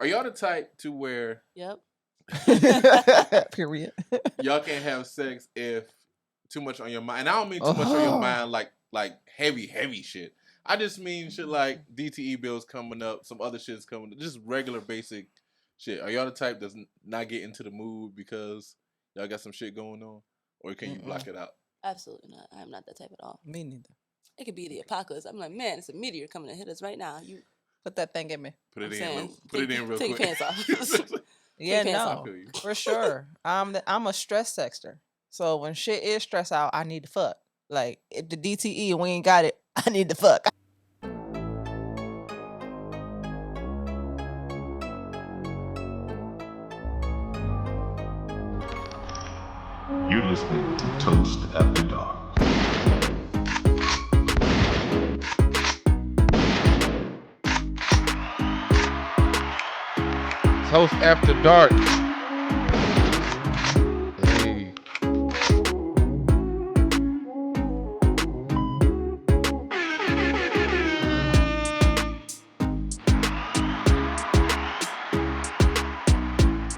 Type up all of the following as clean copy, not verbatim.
Are y'all the type to where Yep. Period. y'all can't have sex if too much on your mind? And I don't mean too much on your mind like heavy shit. I just mean shit like DTE bills coming up, some other shit's coming up, just regular basic shit. Are y'all the type that's not get into the mood because y'all got some shit going on? Or can you block it out? Absolutely not. I'm not that type at all. Me neither. It could be the apocalypse. I'm like, man, it's a meteor coming to hit us right now. You Put that thing in me. Put it I'm in. saying, Put it in real take quick. your pants off. Yeah, pants no, off. for sure. I'm a stress sexter. So when shit is stress out, I need to fuck. Like if the DTE and we ain't got it, I need to fuck. You're listening to Toast After Dark. Toast After Dark. Hey.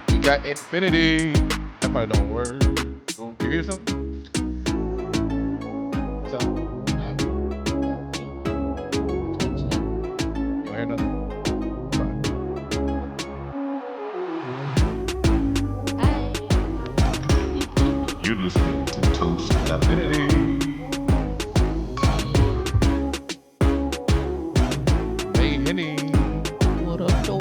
We got Infinity. That might don't work. You hear something? You hear nothing? You're listening to Toast After Dark. Mae Infinity. What up, though?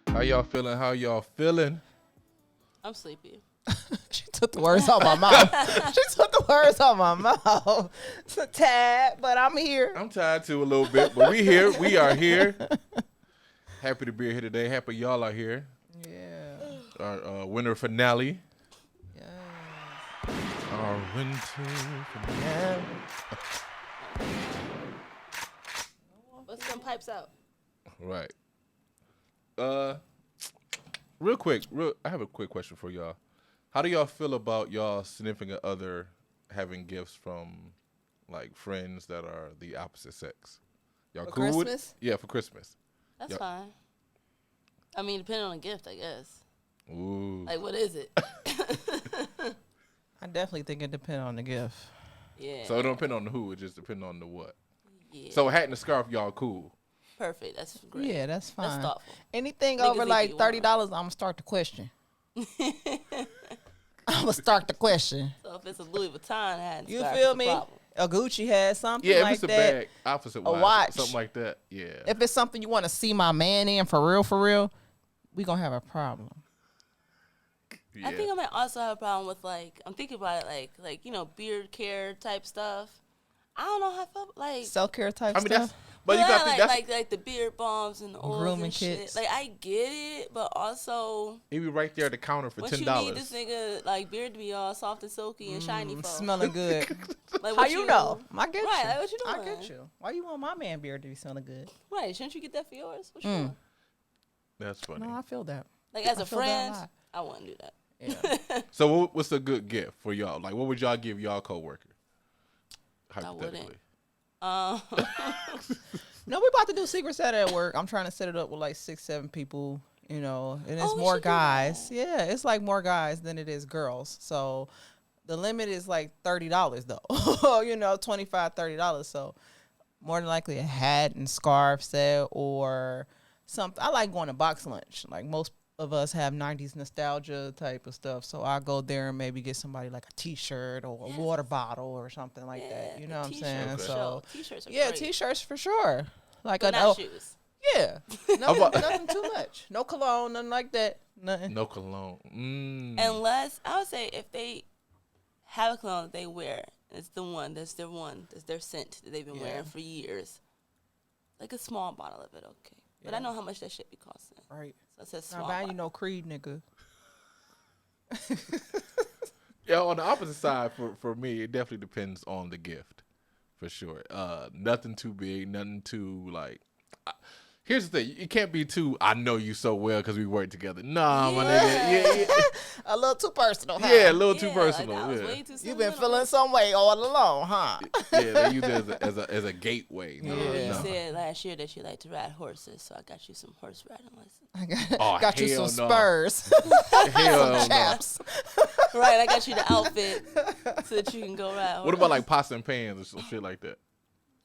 How y'all feeling? How y'all feeling? I'm sleepy. She took the words out my mouth. She took the words out my mouth. It's a tad, but I'm here. I'm tired too a little bit, but we here. We are here. Happy to be here today. Happy y'all are here. Yeah. Our winter finale. Yes. Our winter finale. Bust them pipes out. Right. Real quick. I have a quick question for y'all. How do y'all feel about y'all significant other having gifts from like friends that are the opposite sex? Y'all For cool with it? Christmas? Yeah, for Christmas. That's Yep. fine. I mean, depending on the gift, I guess. Ooh. Like, what is it? I definitely think it depends on the gift. Yeah. So it don't depend on the who, it just depends on the what. Yeah. So a hat and a scarf, y'all cool. Perfect. That's great. Yeah, that's fine. That's thoughtful. Anything Niggas over think like you $30, I'm gonna start the question. I'm gonna start the question. So if it's a Louis Vuitton hat, and You scarf, feel it's me? a problem. A Gucci has something Yeah, if like it's a that. bag, opposite A wise, watch. something like that. Yeah. If it's something you want to see my man in for real, we gonna have a problem. Yeah. I think I might also have a problem with like I'm thinking about it like beard care type stuff. I don't know how I feel like Self care type I mean, stuff. but you got to like, think that's like the beard balms and the oils Grooming and shit. kits. Like I get it, but also he be right there at the counter for once $10. you need this nigga like beard to be all soft and silky and shiny for. Smelling good. Like, How what you know? I get Right, you. like, what you I doing? get you. Why you want my man beard to be smelling good? Right, shouldn't you get that for yours? What you doing? That's funny. No, I feel that. Like as I a feel that a friend, lot. I wouldn't do that. Yeah. So what's a good gift for y'all? Like, what would y'all give y'all coworker? I wouldn't. Hypothetically. No, we about to do Secret Santa at work. I'm trying to set it up with like 6-7 people, and it's we more should do guys. that. Yeah, it's like more guys than it is girls. So the limit is like $30 though. $25, $30. So more than likely a hat and scarf set or something. I like going to box lunch. Like most of us have 90s nostalgia type of stuff. So I go there and maybe get somebody like a t-shirt or a water bottle or something like that. You know what I'm saying? Okay. So T-shirts are yeah, great. t-shirts for sure. Like But not shoes. yeah, nothing too much. No cologne, nothing like that. Nothing. No cologne. Unless I would say if they have a cologne that they wear, it's that's their scent that they've been wearing for years. Like a small bottle of it, okay. But I know how much that shit be costing. Right. So it says Now small. buying you no Creed, nigga. Yeah, on the opposite side, for me, it definitely depends on the gift, for sure. Nothing too big, nothing too like. Here's the thing: you can't be too. I know you so well because we work together. Nah, my nigga. Yeah. A little too personal, huh? Yeah, a little too personal. Like, that was Yeah. way too You've been sentimental. feeling some way all along, huh? Yeah, they use it as a gateway. No, Yeah. You no. said last year that you like to ride horses, so I got you some horse riding lessons. I Oh, got you some hell no. spurs, Hell no. chaps. Right, I got you the outfit so that you can go ride. What about like pots and pans or some shit like that?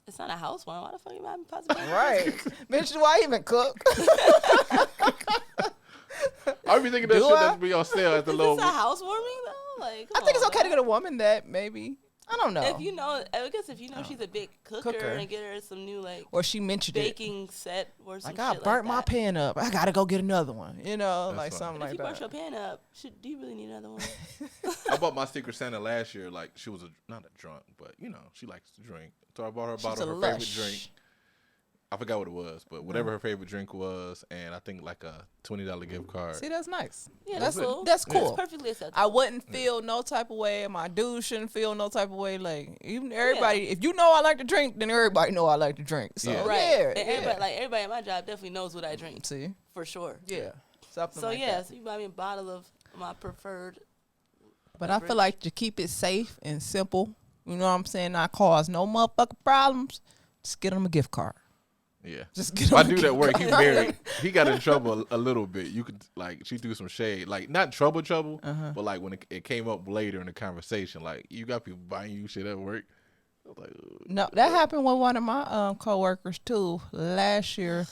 It's not a housewarming. Why the fuck you having possible? Right, bitch. Do I even cook? I be thinking that Do shit I? that be on sale at the Is low. this a housewarming though? Like, I think it's okay to get get a woman that maybe. I don't know. If you know, I guess if you know she's a big cooker, Cooker. and get her some new like or she mentioned it. baking set or some Like, I shit burnt like my that. pan up. I gotta go get another one. You know, That's like fine. something But if like you burnt your that. pan up, do you really need another one? I bought my Secret Santa last year. Like she was not a drunk, but you know she likes to drink. So I bought her a She's bottle a of her favorite lush. drink. I forgot what it was, but whatever her favorite drink was, and I think like a $20 gift card. See, that's nice. Yeah, That's that's cool. that's cool. It's perfectly acceptable. I wouldn't feel no type of way. My dude shouldn't feel no type of way. Like even everybody, if you know I like to drink, then everybody know I like to drink. So Yeah. Right. yeah, And yeah. everybody at my job definitely knows what I drink. See, For sure. yeah, something So like yeah, that. so you buy me a bottle of my preferred. But I feel like to keep it safe and simple, you know what I'm saying, not cause no motherfucking problems. Just get them a gift card. Yeah. Just get My them a dude gift at work, he card. married. He got in trouble a little bit. You could like she threw some shade, like not trouble, but like when it came up later in the conversation, like you got people buying you shit at work. I was like, ugh. No, that happened with one of my coworkers too. Last year,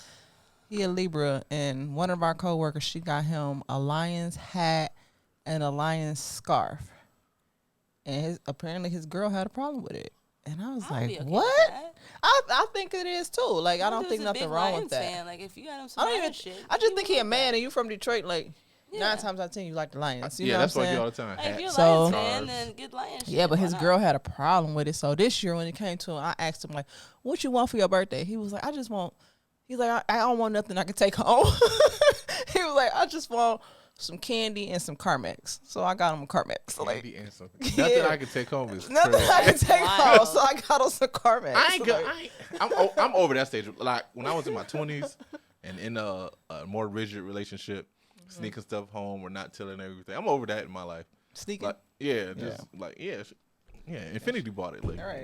he a Libra, and one of our coworkers, she got him a Lions hat and a Lions scarf, and apparently his girl had a problem with it. And I was I'll be like, okay with "What?" that. I think it is too. Like I My don't dude's think a nothing big wrong Lions with that. Fan. Like if you got him some I don't even. Lions shit, I just you think would he a like man, that. and you from Detroit. Like Yeah. 9 times out of 10, you like the Lions. You Yeah, know that's what what I I'm do all saying? the time. Like, if you're a So- Lions fan, scarves. then get Lions shit. Yeah, but Why his not? girl had a problem with it. So this year when it came to him, I asked him like, "What you want for your birthday?" He was like, "I just want." He's like, "I don't want nothing I can take home." He was like, "I just want some candy and some Carmex." So I got him a Carmex. So like, Candy and some- Nothing I can take home is nothing crazy. I can take wild. home. So I got him some Carmex. I ain't good. Like, I'm over that stage. Like when I was in my 20s and in a more rigid relationship, sneaking stuff home or not telling everything. I'm over that in my life. sneaking. Like yeah. Infinity bought it. Like, All right.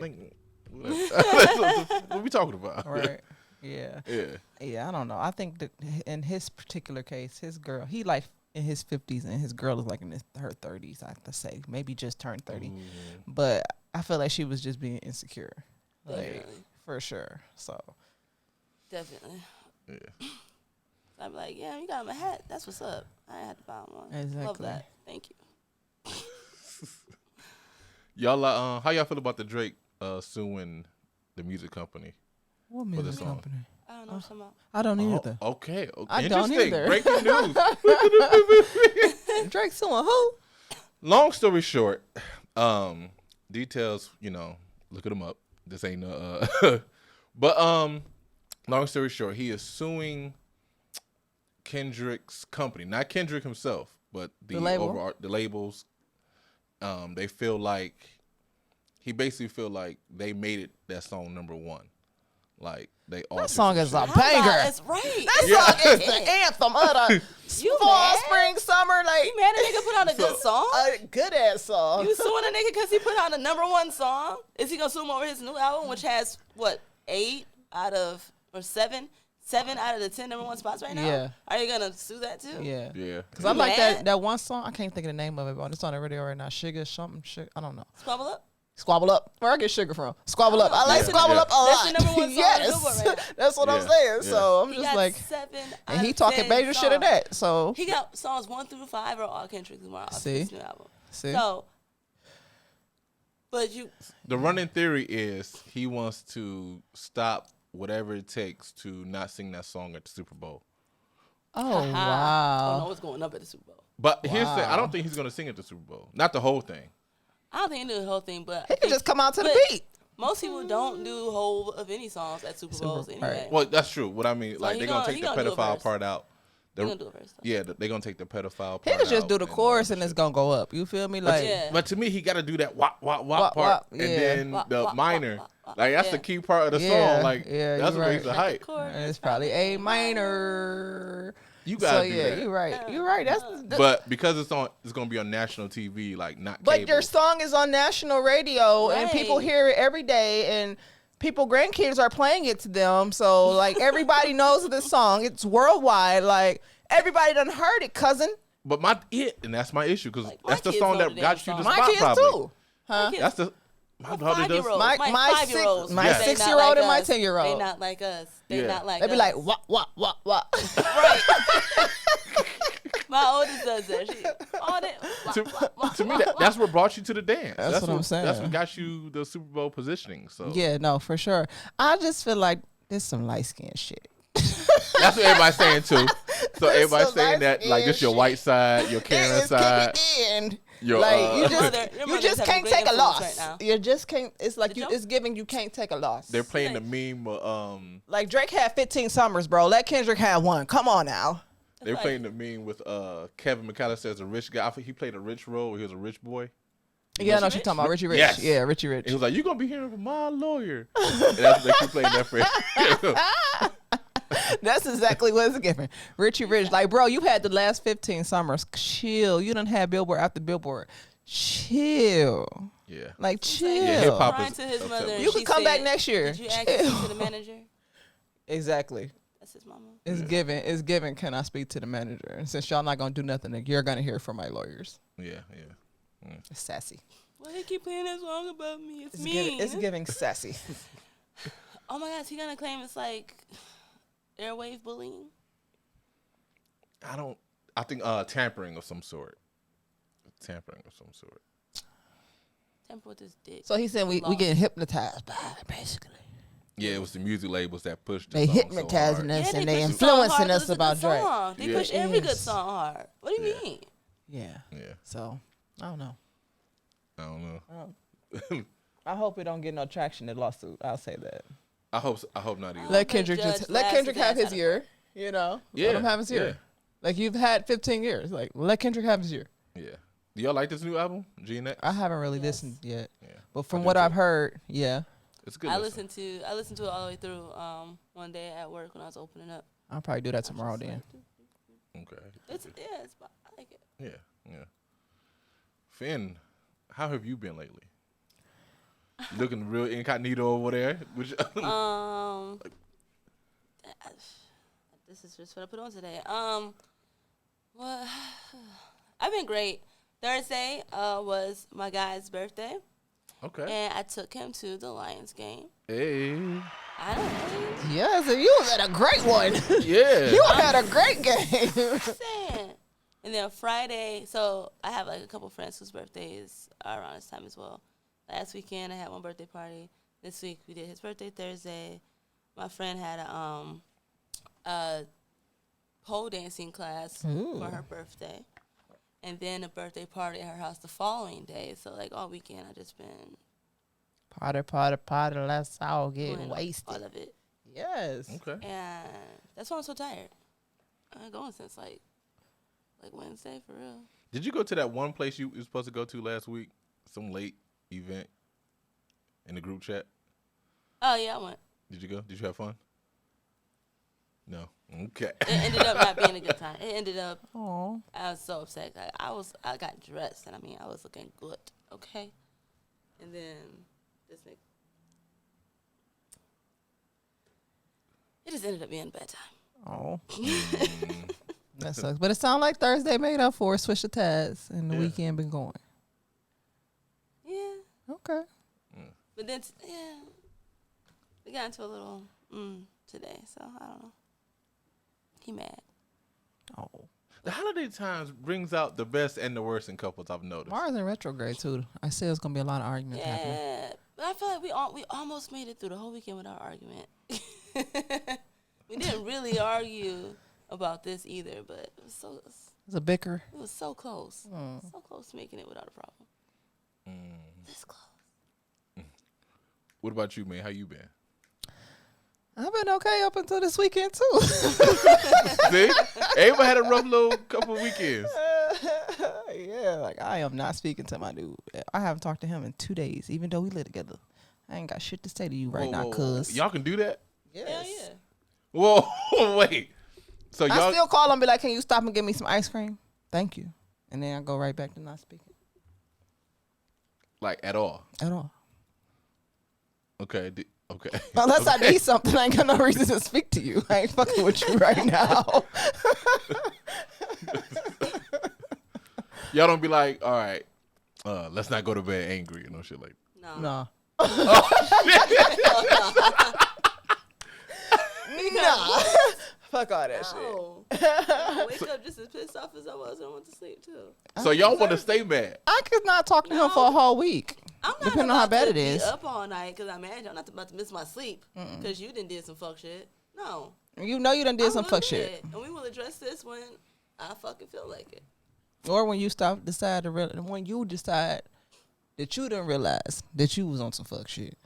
what we talking about? Right. Yeah. Yeah. Yeah. I don't know. I think that in his particular case, his girl, he like in his 50s and his girl is like in her 30s. I have to say, maybe just turned 30. Ooh. But I feel like she was just being insecure, like Definitely. for sure. So Definitely. Yeah. I'd be like, yeah, you got him a hat. That's what's up. I had to buy him one. Love Exactly. that. Thank you. Y'all, how y'all feel about the Drake suing the music company? what the music song. company? I don't know what you're talking I don't Oh, either. okay. I don't Interesting. either. Breaking news. Drake suing who? Long story short, details, look them up. This ain't but long story short, he is suing Kendrick's company, not Kendrick himself, but the label? the labels. They feel like he basically feel like they made that song #1. Like they all That song is a about. banger. That's right. That song is the anthem of the You fall, mad? spring, summer. Like You mad a nigga put out a good song? a good ass song. You suing a nigga because he put out a #1 song? Is he gonna sue him over his new album, which has what 7 out of the 10 #1 spots right now? Yeah. Are you gonna sue that too? Yeah. Yeah. Cause I like mad? that one song. I can't think of the name of it, but it's on the radio right now. Sugar something. Sugar. I don't know. Squabble up. Squabble Up. Where I get sugar from? Squabble Up. I like Yeah, Squabble yeah. Up a lot. That's the #1 song on yes, Billboard right now. that's what I'm Yeah, saying. yeah. So I'm He just got like, 7 and out he of talking 10 major shit of songs. that. So He got songs 1 through 5 are all Kendrick Lamar off See? his new album. see, So, but you The running theory is he wants to stop whatever it takes to not sing that song at the Super Bowl. oh I don't know wow, what's going up at the Super Bowl. But here's the thing, I Wow. don't think he's gonna sing at the Super Bowl. Not the whole thing. I don't think he knew the whole thing, but he could just come out to the but beat. most people don't do whole of any songs at Super Bowls right. anyway. Well, that's true. What I mean, So like he they're gonna gonna- take he the gonna do a pedophile verse. part out. He gonna do it first. Yeah, they're gonna take the pedophile part He could just out do the and chorus all and that it's shit. gonna go up. You feel me? Like Yeah. But to me, he got to do that wop wop wop Wop, part, wop, and yeah. then Wop, the wop, minor, wop, wop, Like that's the key part of the song. Like that's what makes it hype. And it's probably A minor. You gotta do that. You're right. You're right. That's but because it's gonna be on national TV, like not. But cable. your song is on national radio, and people hear it every day, and people grandkids are playing it to them. So like everybody knows this song. It's worldwide. Like everybody done heard it, cousin. But and that's my issue because Like, that's the song that got you the my spot. kids probably. too. Huh? That's the. My daughter does. My 5-year-olds. My 6-year-old and my 10-year-old. They not like us. They not like us. They be like, what? Right. My oldest does that. To me, that's what brought you to the dance. That's what I'm saying. That's what got you the Super Bowl positioning. So yeah, no, for sure. I just feel like there's some light skin shit. That's what everybody's saying too. So everybody's saying that like this your white side, your Karen side. Your, like you just can't take a loss. Right you just can't. It's like it's giving you can't take a loss. They're playing the meme. Like Drake had 15 summers, bro. Let Kendrick have one. Come on now. They're playing the meme with Kevin McAllister as a rich guy. I think he played a rich role. He was a rich boy. Yeah, I know what you're talking about. Richie Rich. Yes. Yeah, Richie Rich. He was like, "You're gonna be hearing from my lawyer." And that's they keep playing that for him. That's exactly what it's giving. Richie Rich, like, bro, you had the last 15 summers. Chill. You done had billboard after billboard. Chill. Yeah. Like, chill. Yeah, hip hop is. To his mother, you could come back next year. Did you ask to speak to the manager? Exactly. That's his mama. It's given. It's given. Can I speak to the manager? And since y'all not gonna do nothing, you're gonna hear from my lawyers. Yeah. It's sassy. Why they keep playing that song about me? It's mean. It's giving sassy. Oh my gosh, he gonna claim it's like airwave bullying? I think tampering of some sort. Tamper with his dick. So he said we getting hypnotized by it, basically. Yeah, it was the music labels that pushed They hypnotizing us and they influencing us about Drake. They push every good song hard. What do you mean? Yeah. So I don't know. I hope it don't get no traction in lawsuit. I'll say that. I hope not either. Let Kendrick have his year. You know. Yeah. Let him have his year. Yeah. Like you've had 15 years. Like let Kendrick have his year. Yeah. Do y'all like this new album, GNX? I haven't really listened yet. Yeah. But from what I've heard, yeah. It's good. I listened to it all the way through one day at work when I was opening up. I'll probably do that tomorrow then. Okay. I like it. Yeah. Finn, how have you been lately? You looking real incognito over there. This is just what I put on today. Well, I've been great. Thursday was my guy's birthday. Okay. And I took him to the Lions game. Hey. I don't know. Yeah, so you was at a great one. Yeah. You had a great game. Saying. And then Friday, so I have like a couple friends whose birthdays are around this time as well. Last weekend I had one birthday party. This week we did his birthday Thursday. My friend had a pole dancing class for her birthday. And then a birthday party at her house the following day. So like all weekend I just been Party, let's all get wasted. All of it. Yes. Okay. And that's why I'm so tired. I've been going since like Wednesday for real. Did you go to that one place you were supposed to go to last week? Some late event in the group chat? Oh yeah, I went. Did you go? Did you have fun? No. Okay. It ended up not being a good time. It ended up. Aww. I was so upset. I got dressed and I was looking good. Okay. And then this nigga. It just ended up being a bad time. Oh. That sucks. But it sounds like Thursday made up for it. Switch the tads and the weekend been going. Yeah. Okay. But then, we got into a little today, so I don't know. He mad. Oh. The holiday times brings out the best and the worst in couples, I've noticed. Mars in retrograde, too. I said it's going to be a lot of arguments happening. Yeah. But I feel like we almost made it through the whole weekend without argument. We didn't really argue about this either, but it was It's a bicker. It was so close. So close to making it without a problem. This close. What about you, man? How you been? I've been okay up until this weekend, too. See? Everybody had a rough little couple of weekends. Yeah, like I am not speaking to my dude. I haven't talked to him in 2 days, even though we live together. I ain't got shit to say to you right now, cuz. Y'all can do that? Hell yeah. Whoa, wait. So I y'all still call him and be like, can you stop and get me some ice cream? Thank you. And then I go right back to not speaking. like at all? At all. Okay. Okay. Unless okay. I need something, I ain't got no reason to speak to you. I ain't fucking with you right now. Y'all don't be like, all right, let's not go to bed angry, you know, shit like. No. Nah. Because Nah. Fuck all that shit. no. I wake up just as pissed off as I was and I went to sleep too. So y'all want to stay mad? I could not talk to him for a whole week. I'm not Depending on how bad it be is. up all night because I imagine I'm not about to miss my sleep because you done did some fuck shit. No. You know you done did I some will fuck do shit. it, and we will address this when I fucking feel like it. Or when you decide when you decide that you didn't realize that you was on some fuck shit.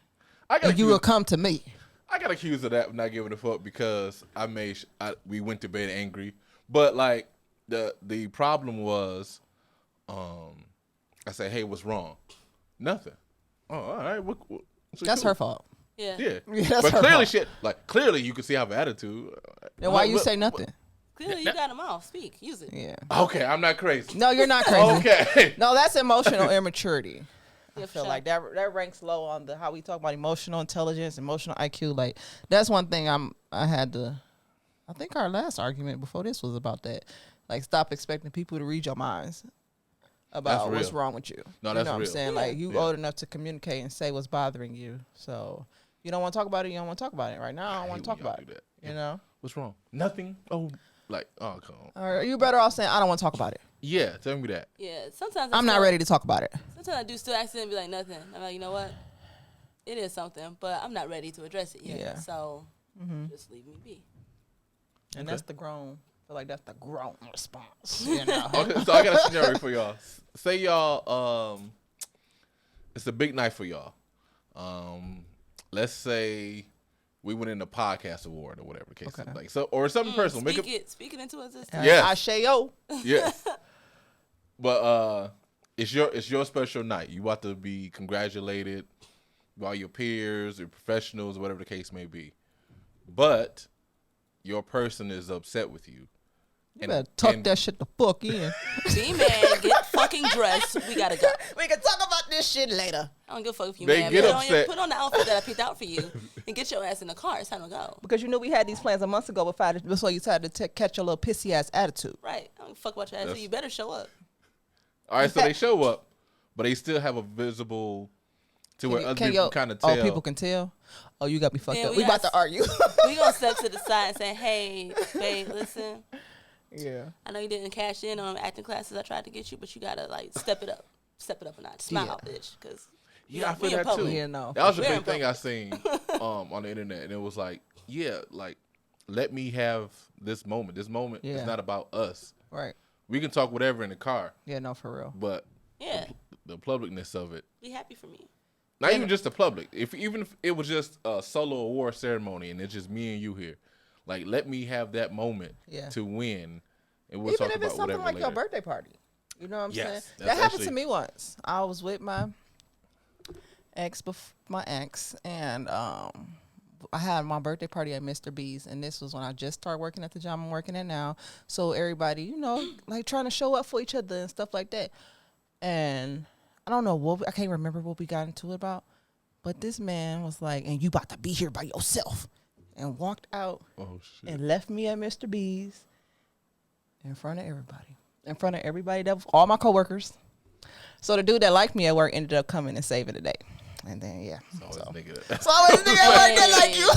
And you will come to me. I got accused of that of not giving a fuck because we went to bed angry. But like the problem was, I said, hey, what's wrong? Nothing. Oh, all right. So That's her fault. Yeah. Yeah. That's But her clearly, fault. clearly you can see I have attitude. Then why you say nothing? Clearly, you got them off. Speak. Use it. Yeah. Okay, I'm not crazy. No, you're not crazy. Okay. No, that's emotional immaturity. I Yeah, feel for like that ranks low on the how we talk about emotional intelligence, emotional IQ. Like that's one thing I think our last argument before this was about that. Like stop expecting people to read your minds about what's wrong with you. No, you that's know what I'm real. saying? Yeah. Like you old enough to communicate and say what's bothering you. So you don't want to talk about it, you don't want to talk about it. Right now I don't want to talk about it. You know? What's wrong? Nothing. Oh, come on. Or you better off saying I don't want to talk about it. Yeah, tell me that. Yeah. Sometimes I'm not ready to talk about it. Sometimes I do still accidentally be like nothing. I'm like, you know what? It is something, but I'm not ready to address it yet. Yeah. So just leave me be. And that's the grown. I feel like that's the grown response. You know? Okay, so I got a scenario for y'all. Say y'all, it's a big night for y'all. Let's say we went in the podcast award or whatever the case is. Like or something personal. Speak it into existence. Yes. Ashayo. Yes. But it's your special night. You about to be congratulated by your peers or professionals, whatever the case may be. But your person is upset with you. You better tuck that shit the fuck in. Be mad, get fucking dressed. We gotta go. We can talk about this shit later. I don't give a fuck if you They mad. get upset. Put on the outfit that I picked out for you and get your ass in the car. It's time to go. Because you knew we had these plans a month ago before you decided to catch your little pissy ass attitude. Right. I don't give a fuck about your attitude. You better show up. All right, so they show up, but they still have a visible to where other people kind of tell. Oh, people can tell? Oh, you got me fucked Man, up. we We about to argue. We gonna step to the side and say, hey, babe, listen. Yeah. I know you didn't cash in on acting classes I tried to get you, but you gotta like step it up a notch. Smile, bitch, because I feel that too. Yeah, no. That was a We're big in thing I seen on the internet, and it was like, let me have this moment. This moment is not about us. Right. We can talk whatever in the car. Yeah, no, for real. But yeah, the publicness of it. be happy for me. Not even just the public. Even if it was just a solo award ceremony and it's just me and you here, like let me have that moment to win, and we'll even talk if it's about something whatever like later. your birthday party. You know what I'm saying? Yes, That happened to me once. I was with my ex, and I had my birthday party at Mr. B's, and this was when I just started working at the job I'm working at now. So everybody, you know, like trying to show up for each other and stuff like that. And I don't know I can't remember what we got into it about, but this man was like, "And you about to be here by yourself," and walked out and left me at Mr. B's in front of everybody, that was all my coworkers. So the dude that liked me at work ended up coming and saving the day. And then So always nigga like you.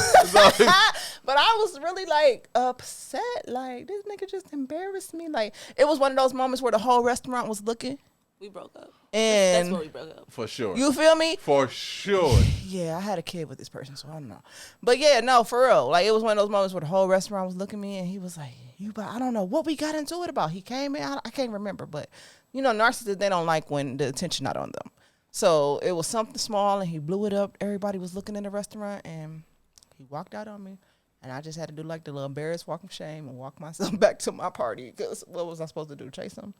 But I was really like upset. Like this nigga just embarrassed me. Like it was one of those moments where the whole restaurant was looking. We broke up. And that's where we broke up. For sure. You feel me? For sure. Yeah, I had a kid with this person, so I don't know. But yeah, no, for real. Like it was one of those moments where the whole restaurant was looking at me, and he was like, I don't know what we got into it about. He came in, I can't remember, but you know, narcissists, they don't like when the attention not on them. So it was something small, and he blew it up. Everybody was looking in the restaurant, and he walked out on me. And I just had to do like the little embarrassed walk of shame and walk myself back to my party. Because what was I supposed to do? Chase him?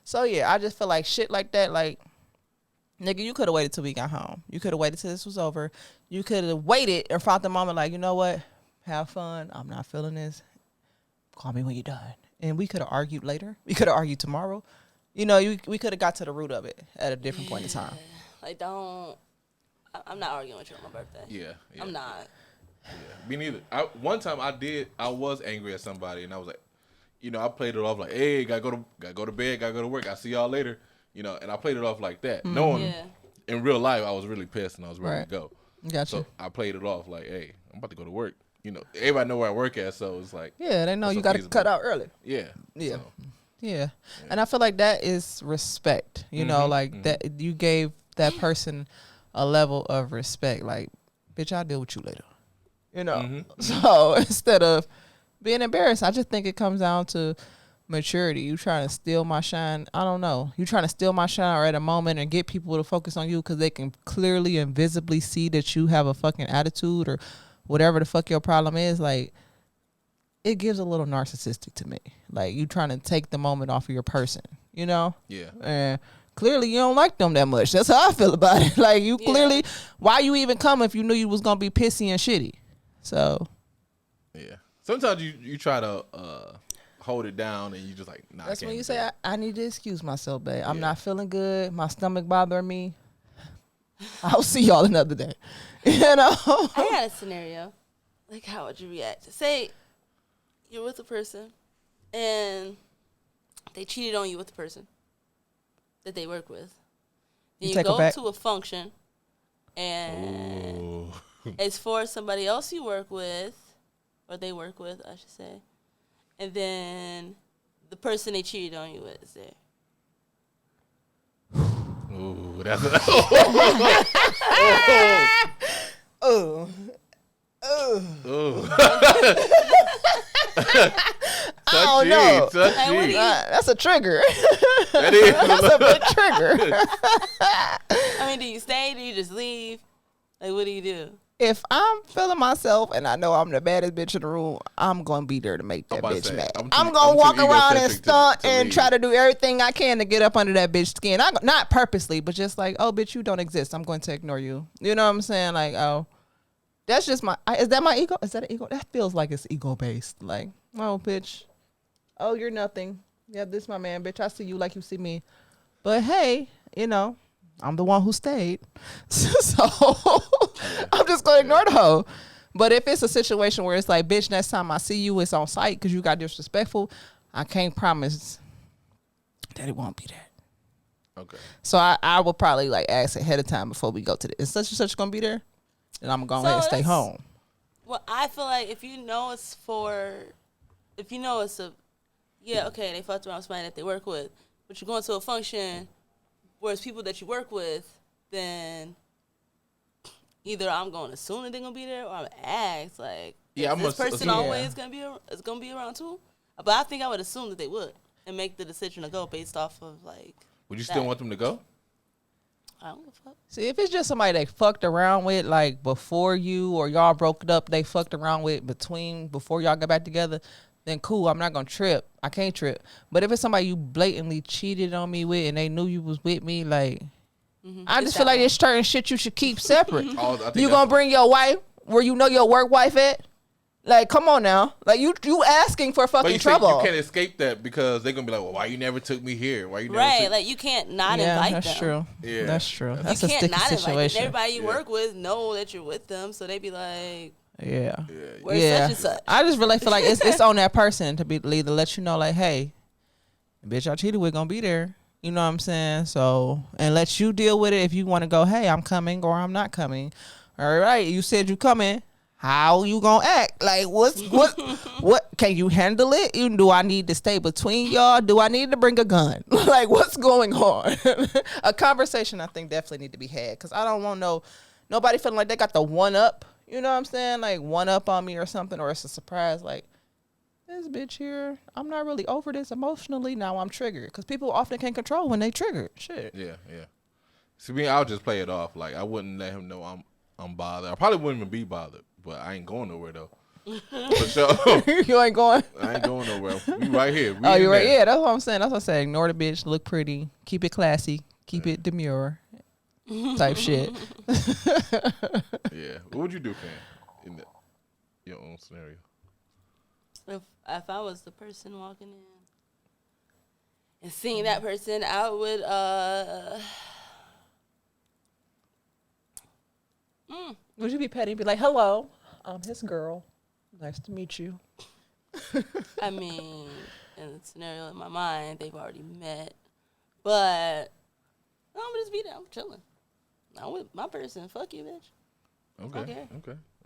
So yeah, I just feel like shit like that, like, nigga, you could have waited till we got home. You could have waited till this was over. You could have waited and found the moment like, you know what? Have fun. I'm not feeling this. Call me when you're done. And we could have argued later. We could have argued tomorrow. You know, we could have got to the root of it at a different point in time. Like, I'm not arguing with you on my birthday. Yeah. I'm not. Yeah, me neither. One time I was angry at somebody, and I was like, you know, I played it off like, hey, gotta go to bed, gotta go to work. I'll see y'all later. You know, and I played it off like that, knowing in real life I was really pissed and I was ready to go. Gotcha. So I played it off like, hey, I'm about to go to work. You know, everybody know where I work at, so it's like, yeah, they know you got to cut out early. Yeah. So. Yeah. And I feel like that is respect. You know, like that you gave that person a level of respect. Like, bitch, I'll deal with you later. You know? So instead of being embarrassed, I just think it comes down to maturity. You trying to steal my shine. I don't know. You trying to steal my shine or at a moment and get people to focus on you because they can clearly and visibly see that you have a fucking attitude or whatever the fuck your problem is. Like, it gives a little narcissistic to me. Like, you trying to take the moment off of your person, you know? Yeah. And clearly you don't like them that much. That's how I feel about it. Like, you clearly, why you even come if you knew you was going to be pissy and shitty? So. Yeah. Sometimes you try to hold it down and you just like, nah, that's when you say, I need to excuse myself, babe. I'm not feeling good. My stomach bothering me. I'll see y'all another day. You know? I had a scenario. Like, how would you react? Say you're with a person and they cheated on you with the person that they work with. Then you go to a function and it's for somebody else you work with, or they work with, I should say. And then the person they cheated on you with is there. Ooh, that's I don't know. Touchy. That's a trigger. That is. That's a big trigger. I mean, do you stay? Do you just leave? Like, what do you do? If I'm feeling myself and I know I'm the baddest bitch in the room, I'm going to be there to make that bitch mad. I'm going to walk around and stunt and try to do everything I can to get up under that bitch skin. Not purposely, but just like, oh, bitch, you don't exist. I'm going to ignore you. You know what I'm saying? Like, oh, that's just is that my ego? Is that an ego? That feels like it's ego-based. Like, oh, bitch. Oh, you're nothing. Yeah, this my man, bitch. I see you like you see me. But hey, you know, I'm the one who stayed. So I'm just going to ignore the hoe. But if it's a situation where it's like, bitch, next time I see you, it's on site because you got disrespectful, I can't promise that it won't be that. Okay. So I will probably like ask ahead of time before we go to this. Is such and such going to be there? And I'm going to go ahead and stay home. Well, I feel like if you know it's okay, they fucked around with somebody that they work with, but you're going to a function where it's people that you work with, then either I'm going to assume that they're going to be there or I'm going to ask, like, is this person always going to be around too? But I think I would assume that they would and make the decision to go based off of, like, would you still want them to go? I don't give a fuck. See, if it's just somebody they fucked around with, like, before you or y'all broke it up, they fucked around with before y'all got back together, then cool, I'm not going to trip. I can't trip. But if it's somebody you blatantly cheated on me with and they knew you was with me, like, I just feel like there's certain shit you should keep separate. You going to bring your wife where you know your work wife at? Like, come on now. Like, you asking for fucking trouble. You can't escape that because they're going to be like, well, why you never took me here? Why you never Right, like, you can't not invite them. That's true. Yeah. That's true. That's you a can't sticky not situation. Invite them. Everybody you work with know that you're with them, so they be like, yeah. Where's such and such? I just really feel like it's on that person to either let you know, like, hey, the bitch I cheated with gonna be there. You know what I'm saying? So, and let you deal with it if you want to go, hey, I'm coming or I'm not coming. All right, you said you coming. How you gonna act? Like, what can you handle it? Do I need to stay between y'all? Do I need to bring a gun? Like, what's going on? A conversation I think definitely need to be had because I don't want nobody feeling like they got the one up. You know what I'm saying? Like, one up on me or something, or it's a surprise. Like, this bitch here, I'm not really over this emotionally. Now I'm triggered because people often can't control when they triggered. Shit. Yeah. See, me, I'll just play it off. Like, I wouldn't let him know I'm bothered. I probably wouldn't even be bothered, but I ain't going nowhere though. For sure. You ain't going. I ain't going nowhere. We right here. We You're right. there. Yeah, that's what I'm saying. That's what I'm saying. Ignore the bitch. Look pretty. Keep it classy. Keep it demure. Type shit. Yeah. What would you do, Fam, in your own scenario? If I was the person walking in and seeing that person, I would Would you be petty and be like, hello, I'm his girl. Nice to meet you. I mean, in the scenario in my mind, they've already met. But I'm gonna just be there. I'm chilling. I'm with my person. Fuck you, bitch. Okay.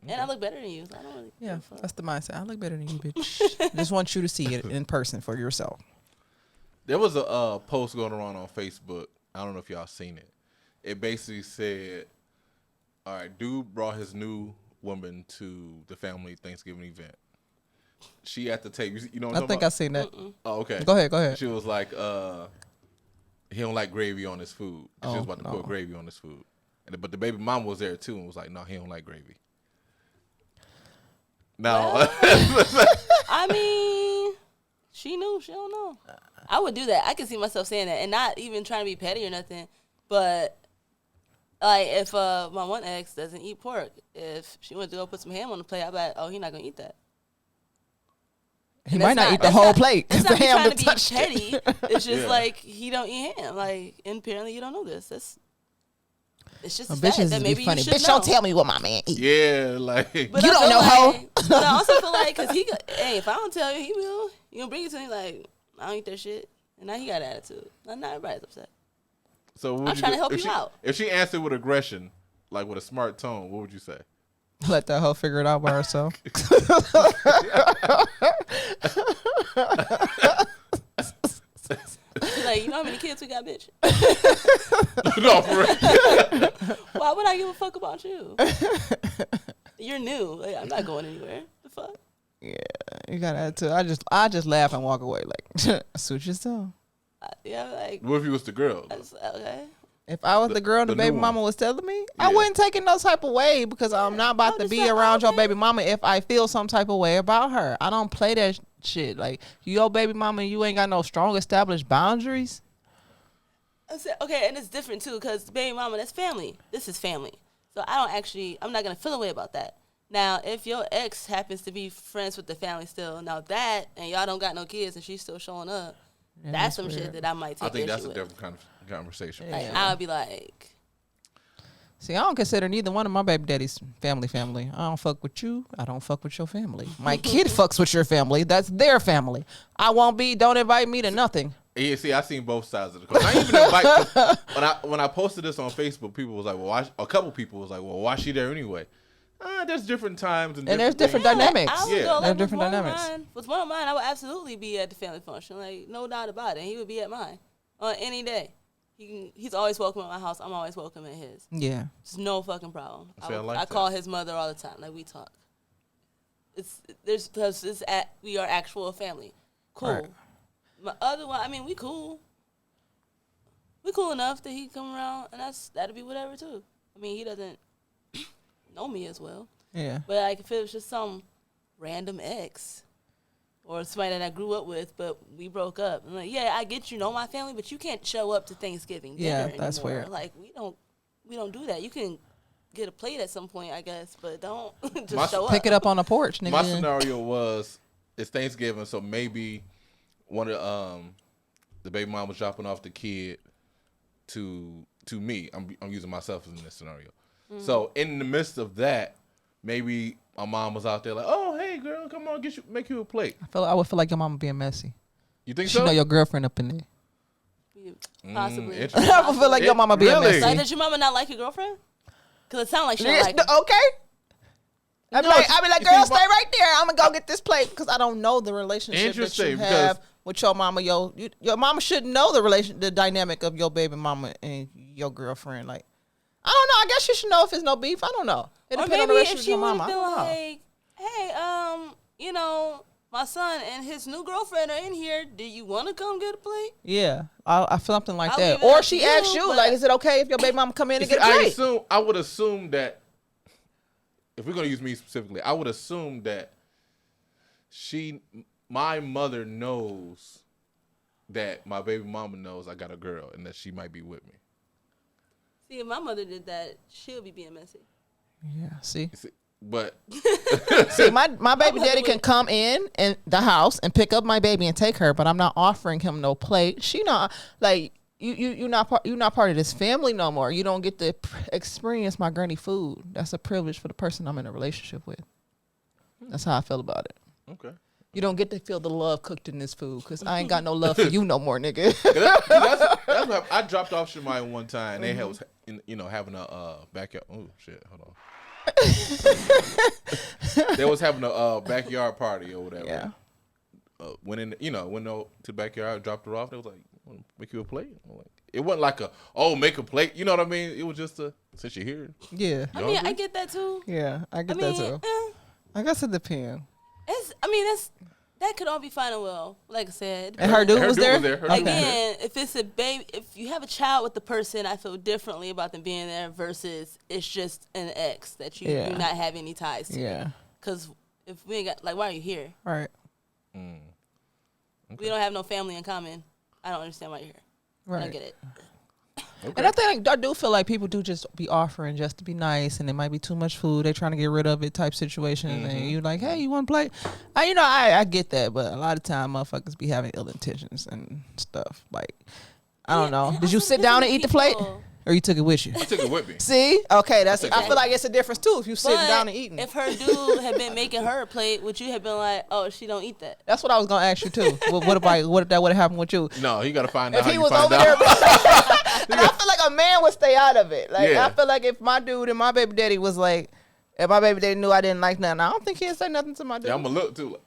And I look better than you, so I don't really give a fuck. That's the mindset. I look better than you, bitch. Just want you to see it in person for yourself. There was a post going around on Facebook. I don't know if y'all seen it. It basically said, all right, dude brought his new woman to the family Thanksgiving event. She at the table. You know what I'm I think talking I seen that. Oh, okay. Go ahead. She was like, he don't like gravy on his food. She was about to put no. gravy on his food. But the baby mama was there too and was like, no, he don't like gravy. Now, I mean, she knew. She don't know. I would do that. I can see myself saying that and not even trying to be petty or nothing. But, like, if my one ex doesn't eat pork, if she went to go put some ham on the plate, I'd be like, oh, he's not going to eat that. He might not eat the whole plate. It's not me ham trying to be touched it. petty. It's just like he don't eat ham. Like, and apparently you don't know this. It's just a fact bitches that be maybe funny. you should Bitch, know. don't tell me what my man eat. yeah, like. But You I don't feel know, like, hoe. But I also feel like, because hey, if I don't tell you, he will. You gonna bring it to me like, I don't eat that shit. And now he got an attitude. Not everybody's upset. So what I'm trying to help you out. If she answered with aggression, like with a smart tone, what would you say? Let that hoe figure it out by herself. Like, you know how many kids we got, bitch? No, for real. Why would I give a fuck about you? You're new. Like, I'm not going anywhere. The fuck? Yeah, you got attitude. I just laugh and walk away. Like, suit yourself. Yeah, like, What if you was the girl? okay. If I was the girl the the new baby one. mama was telling me, Yeah. I wouldn't take it no type of way because I'm not about to just be like, around your okay. baby mama if I feel some type of way about her. I don't play that shit. Like, your baby mama and you ain't got no strong established boundaries. I said, okay, and it's different too, because baby mama, that's family. This is family. So I'm not going to feel a way about that. Now, if your ex happens to be friends with the family still, now that, and y'all don't got no kids and she's still showing up, Yeah, that's that's some weird. shit that I might take I think issue that's a with. different kind of conversation. Yeah. Like, I would be like, See, I don't consider neither one of my baby daddies family. I don't fuck with you. I don't fuck with your family. My kid fucks with your family. That's their family. Don't invite me to nothing. Yeah, see, I seen both sides of the coin. I even invite when I posted this on Facebook, people was like, "Well, a couple people was like, well, why she there anyway?" There's different times and there's different things. dynamics. I would Yeah. go, There are like, different dynamics. With one of mine, I would absolutely be at the family function. Like, no doubt about it. He would be at mine on any day. He's always welcome at my house. I'm always welcome at his. Yeah. It's no fucking problem. See, I like I that. call his mother all the time. Like, we talk. We are actual family. Cool. Right. My other one, I mean, we cool. We cool enough that he come around, and that'll be whatever too. I mean, he doesn't know me as well. Yeah. But like, if it was just some random ex or somebody that I grew up with, but we broke up, I'm like, yeah, I get you know my family, but you can't show up to Thanksgiving dinner Yeah, that's anymore. weird. Like, we don't do that. You can get a plate at some point, I guess, but don't just My- show Pick up. it up on the porch, nigga. My scenario was it's Thanksgiving, so maybe one of the baby mom was dropping off the kid to me. I'm using myself in this scenario. So in the midst of that, maybe my mom was out there like, "Oh, hey girl, come on, make you a plate." I would feel like your mama being messy. You think She so? know your girlfriend up in there. Possibly. interesting. I would feel like your mama being Really? messy. Like, did your mama not like your girlfriend? Because it sounds like she don't like her. Okay. I'd be No, like, you girl, see, stay right there. I'm gonna go get this plate because I don't know the relationship that Interesting, you because- have with your mama. Your mama should know the dynamic of your baby mama and your girlfriend. Like, I don't know. I guess she should know if it's no beef. I don't know. It Or depends on maybe the if relationship with she your would mama. have I been don't know. like, hey, my son and his new girlfriend are in here. Do you want to come get a plate? Yeah, I feel something like I'll that. leave it Or up she to asks you, you, but- like, is it okay if your baby mama come in and See, get a plate? I would assume that if we're gonna use me specifically, I would assume that my mother knows that my baby mama knows I got a girl and that she might be with me. See, if my mother did that, she'll be being messy. Yeah, see? But see, my baby daddy can come in the house and pick up my baby and take her, but I'm not offering him no plate. She not like you're not part of this family no more. You don't get to experience my granny food. That's a privilege for the person I'm in a relationship with. That's how I feel about it. okay. You don't get to feel the love cooked in this food because I ain't got no love for you no more, nigga. That's what I dropped off Shemai one time. And they was having a backyard. Oh shit! Hold on. They was having a backyard party or whatever. Yeah. Went in, went to the backyard, dropped her off. They was like, "Make you a plate." I'm like, it wasn't like make a plate. You know what I mean? It was just since you're here. Yeah. I mean, I get that too. Yeah, I get that too. I guess it depends. That could all be fine and well. Like I said, and her dude was there. Again, if it's a baby, if you have a child with the person, I feel differently about them being there versus it's just an ex that you do not have any ties to. Yeah. Because if we ain't got, why are you here? Right. Okay. We don't have no family in common. I don't understand why you're here. Right. I don't get it. Okay. And I do feel like people do just be offering just to be nice, and it might be too much food. They're trying to get rid of it type situation, and you're like, hey, you want to play? I get that, but a lot of time motherfuckers be having ill intentions and stuff. Like, I don't know. Did you sit down and eat the plate? Or you took it with you? I took it with me. See? Okay, I feel like it's a difference too if you sitting down and eating. If her dude had been making her a plate, would you have been like, oh, she don't eat that? That's what I was gonna ask you too. What if that would have happened with you? No, you gotta find out if how he you was find over out. there. And I feel like a man would stay out of it. Like Yeah. I feel like if my dude and my baby daddy was like, if my baby daddy knew I didn't like nothing, I don't think he'd say nothing to my dude. Yeah, I'm gonna look too.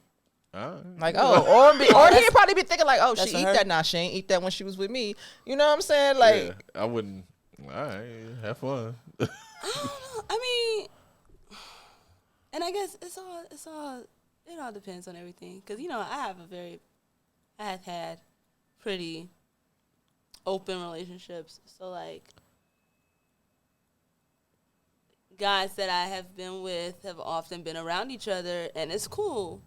Like, or he'd probably be thinking like, oh, she eat her. that now. She ain't eat that when she was with me. You know what I'm saying? Like, yeah, I wouldn't. All right, have fun. I don't know. I mean, and I guess it all depends on everything. Cause I have had pretty open relationships. So like, guys that I have been with have often been around each other, and it's cool.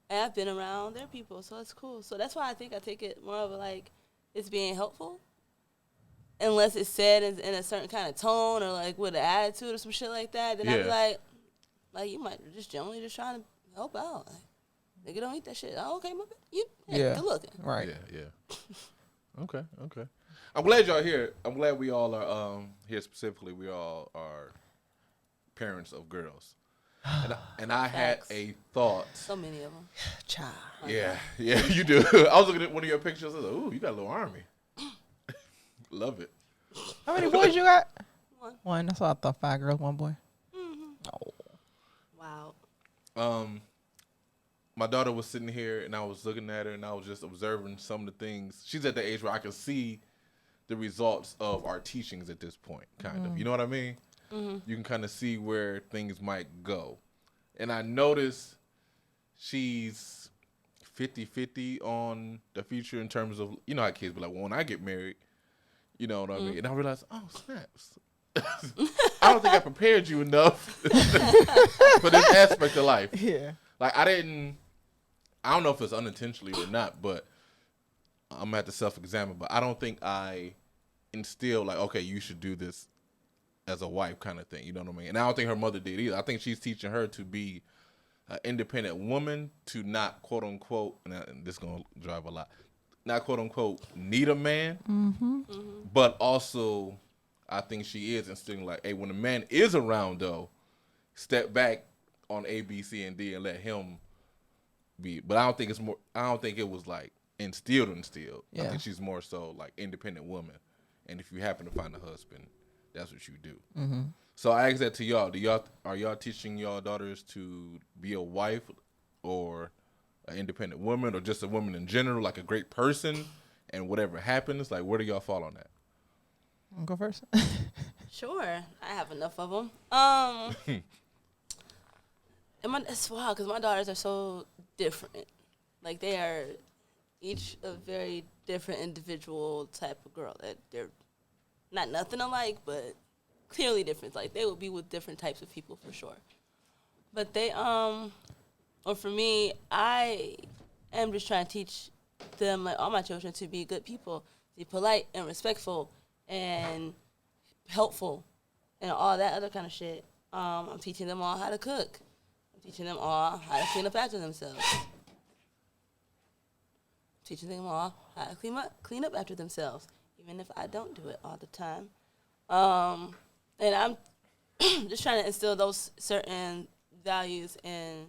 And I've been around their people, so it's cool. So that's why I think I take it more of it's being helpful. Unless it's said in a certain kind of tone or like with an attitude or some shit like that, then I'd be like you might just generally just trying to help out. Like, nigga don't eat that shit. Oh, okay, my bad. Good looking. Right. Yeah. Okay. I'm glad y'all here. I'm glad we all are here specifically. We all are parents of girls. And I had a thought. So many of them. Child. Yeah, you do. I was looking at one of your pictures. I was like, ooh, you got a little army. Love it. How many boys you got? One. That's what I thought. 5 girls, 1 boy. Mm-hmm. Oh. Wow. My daughter was sitting here, and I was looking at her, and I was just observing some of the things. She's at the age where I can see the results of our teachings at this point, kind of. You know what I mean? Mm-hmm. You can kind of see where things might go. And I noticed she's 50-50 on the future in terms of, how kids be like, well, when I get married, you know what I mean? And I realized, oh, snaps. I don't think I prepared you enough for this aspect of life. Yeah. Like, I don't know if it's unintentionally or not, but I'm going to have to self-examine. But I don't think I instill, like, okay, you should do this as a wife kind of thing. You know what I mean? And I don't think her mother did either. I think she's teaching her to be an independent woman, to not, quote-unquote, and this is going to drive a lot, not quote-unquote need a man, but also I think she is instilling like, hey, when a man is around, though, step back on A, B, C, and D and let him be. But I don't think it was like instilled. Yeah. I think she's more so like independent woman. And if you happen to find a husband, that's what you do. Mm-hmm. So I ask that to y'all. Are y'all teaching y'all daughters to be a wife or an independent woman or just a woman in general, like a great person, and whatever happens, like where do y'all fall on that? I'll go first. Sure. I have enough of them. It's wild because my daughters are so different. Like, they are each a very different individual type of girl. That they're not nothing alike, but clearly different. Like, they will be with different types of people for sure. But they Or for me, I am just trying to teach them, like all my children, to be good people, to be polite and respectful and helpful and all that other kind of shit. I'm teaching them all how to cook. I'm teaching them all how to clean up after themselves. Teaching them all how to clean up after themselves, even if I don't do it all the time. And I'm just trying to instill those certain values and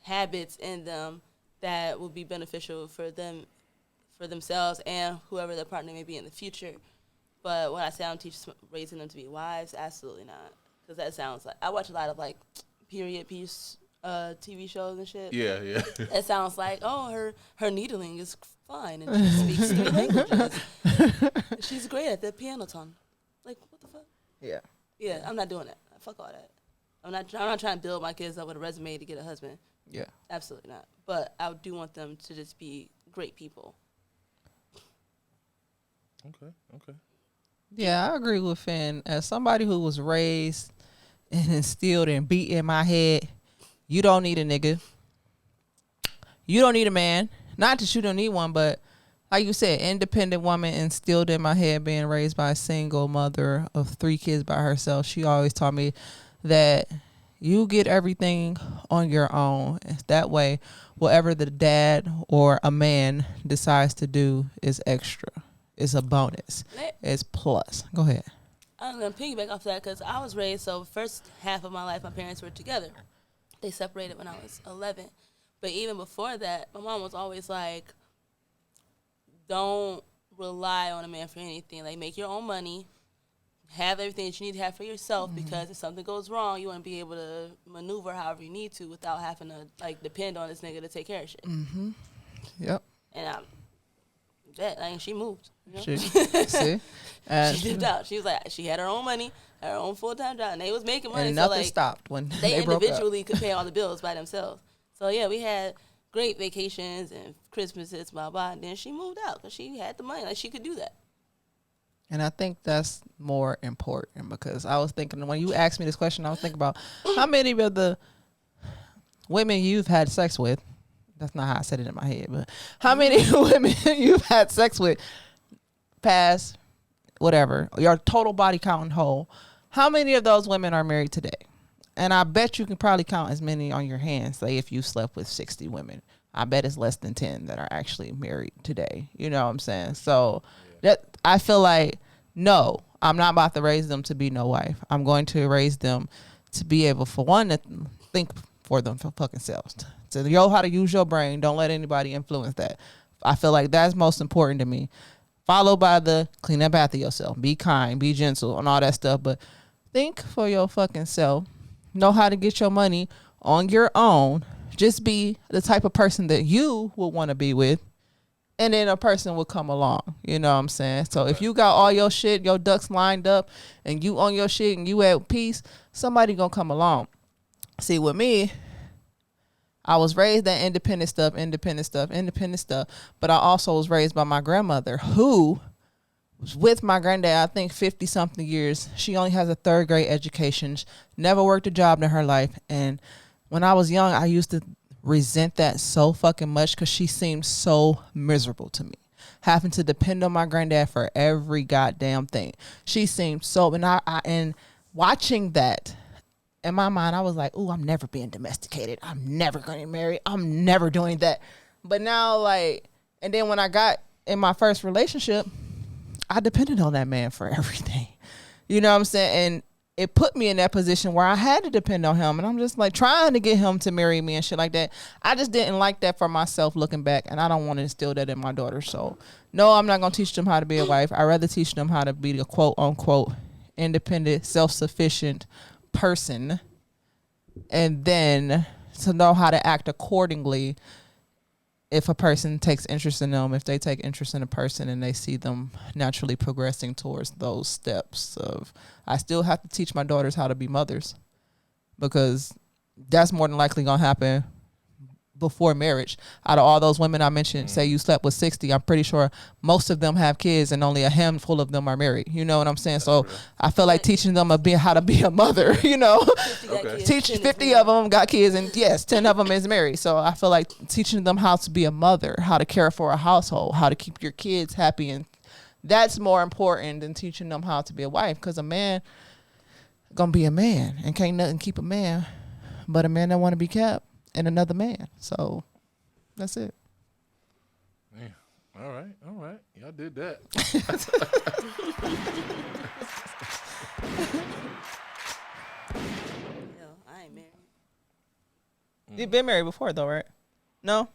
habits in them that will be beneficial for them, for themselves, and whoever their partner may be in the future. But when I say I'm raising them to be wives, absolutely not. Because that sounds like, I watch a lot of like period piece TV shows and shit. Yeah. It sounds like, oh, her needling is fine and she speaks 3 languages. She's great at the piano tone. Like, what the fuck? Yeah. Yeah, I'm not doing that. Fuck all that. I'm not trying to build my kids up with a resume to get a husband. Yeah. Absolutely not. But I do want them to just be great people. Okay. Yeah, I agree with Finn. As somebody who was raised and instilled and beat in my head, you don't need a nigga. You don't need a man. Not that you don't need one, but like you said, independent woman instilled in my head, being raised by a single mother of 3 kids by herself. She always taught me that you get everything on your own. That way, whatever the dad or a man decides to do is extra. It's a bonus. It's plus. Go ahead. I'm going to piggyback off that because I was raised, so first half of my life, my parents were together. They separated when I was 11. But even before that, my mom was always like, don't rely on a man for anything. Like, make your own money. Have everything that you need to have for yourself, because if something goes wrong, you want to be able to maneuver however you need to without having to, like, depend on this nigga to take care of shit. Mm-hmm. Yep. And she moved. You know? See? She dipped out. She was like, she had her own money, her own full-time job, and they was making money. And nothing so, like, stopped when they broke up. individually could pay all the bills by themselves. So, yeah, we had great vacations and Christmases, blah, blah. And then she moved out because she had the money. Like, she could do that. And I think that's more important, because I was thinking, when you asked me this question, I was thinking about how many of the women you've had sex with, that's not how I said it in my head, but how many women you've had sex with past, whatever, your total body count and whole, how many of those women are married today? And I bet you can probably count as many on your hands. Say if you slept with 60 women, I bet it's less than 10 that are actually married today. You know what I'm saying? So that I feel like, no, I'm not about to raise them to be no wife. I'm going to raise them to be able, for one, to think for them for fucking selves. To know how to use your brain. Don't let anybody influence that. I feel like that's most important to me. Followed by the clean up after yourself. Be kind, be gentle, and all that stuff. But think for your fucking self. Know how to get your money on your own. Just be the type of person that you would want to be with. And then a person will come along. You know what I'm saying? So if you got all your shit, your ducks lined up, and you on your shit and you at peace, somebody gonna come along. See, with me, I was raised that independent stuff. But I also was raised by my grandmother, who was with my granddad, I think 50-something years. She only has a 3rd grade education. Never worked a job in her life. And when I was young, I used to resent that so fucking much, because she seemed so miserable to me, having to depend on my granddad for every goddamn thing. She seemed so, and watching that, in my mind, I was like, ooh, I'm never being domesticated. I'm never going to get married. I'm never doing that. But now, like, and then when I got in my first relationship, I depended on that man for everything. You know what I'm saying? And it put me in that position where I had to depend on him. And I'm just like trying to get him to marry me and shit like that. I just didn't like that for myself looking back. And I don't want to instill that in my daughter. So, no, I'm not going to teach them how to be a wife. I'd rather teach them how to be the quote unquote independent, self-sufficient person, and then to know how to act accordingly if a person takes interest in them, if they take interest in a person and they see them naturally progressing towards those steps of, I still have to teach my daughters how to be mothers, because that's more than likely going to happen before marriage. Out of all those women I mentioned, say you slept with 60, I'm pretty sure most of them have kids and only a handful of them are married. You know what I'm saying? So I feel like teaching them how to be a mother, 50 got kids, Teach 10 is 50 married. of them got kids, and yes, 10 of them is married. So I feel like teaching them how to be a mother, how to care for a household, how to keep your kids happy, and that's more important than teaching them how to be a wife, because a man gonna be a man and can't nothing keep a man but a man that want to be kept and another man. So that's it. Yeah. All right. Y'all did that. Yo, I ain't married. You've been married before though, right? No?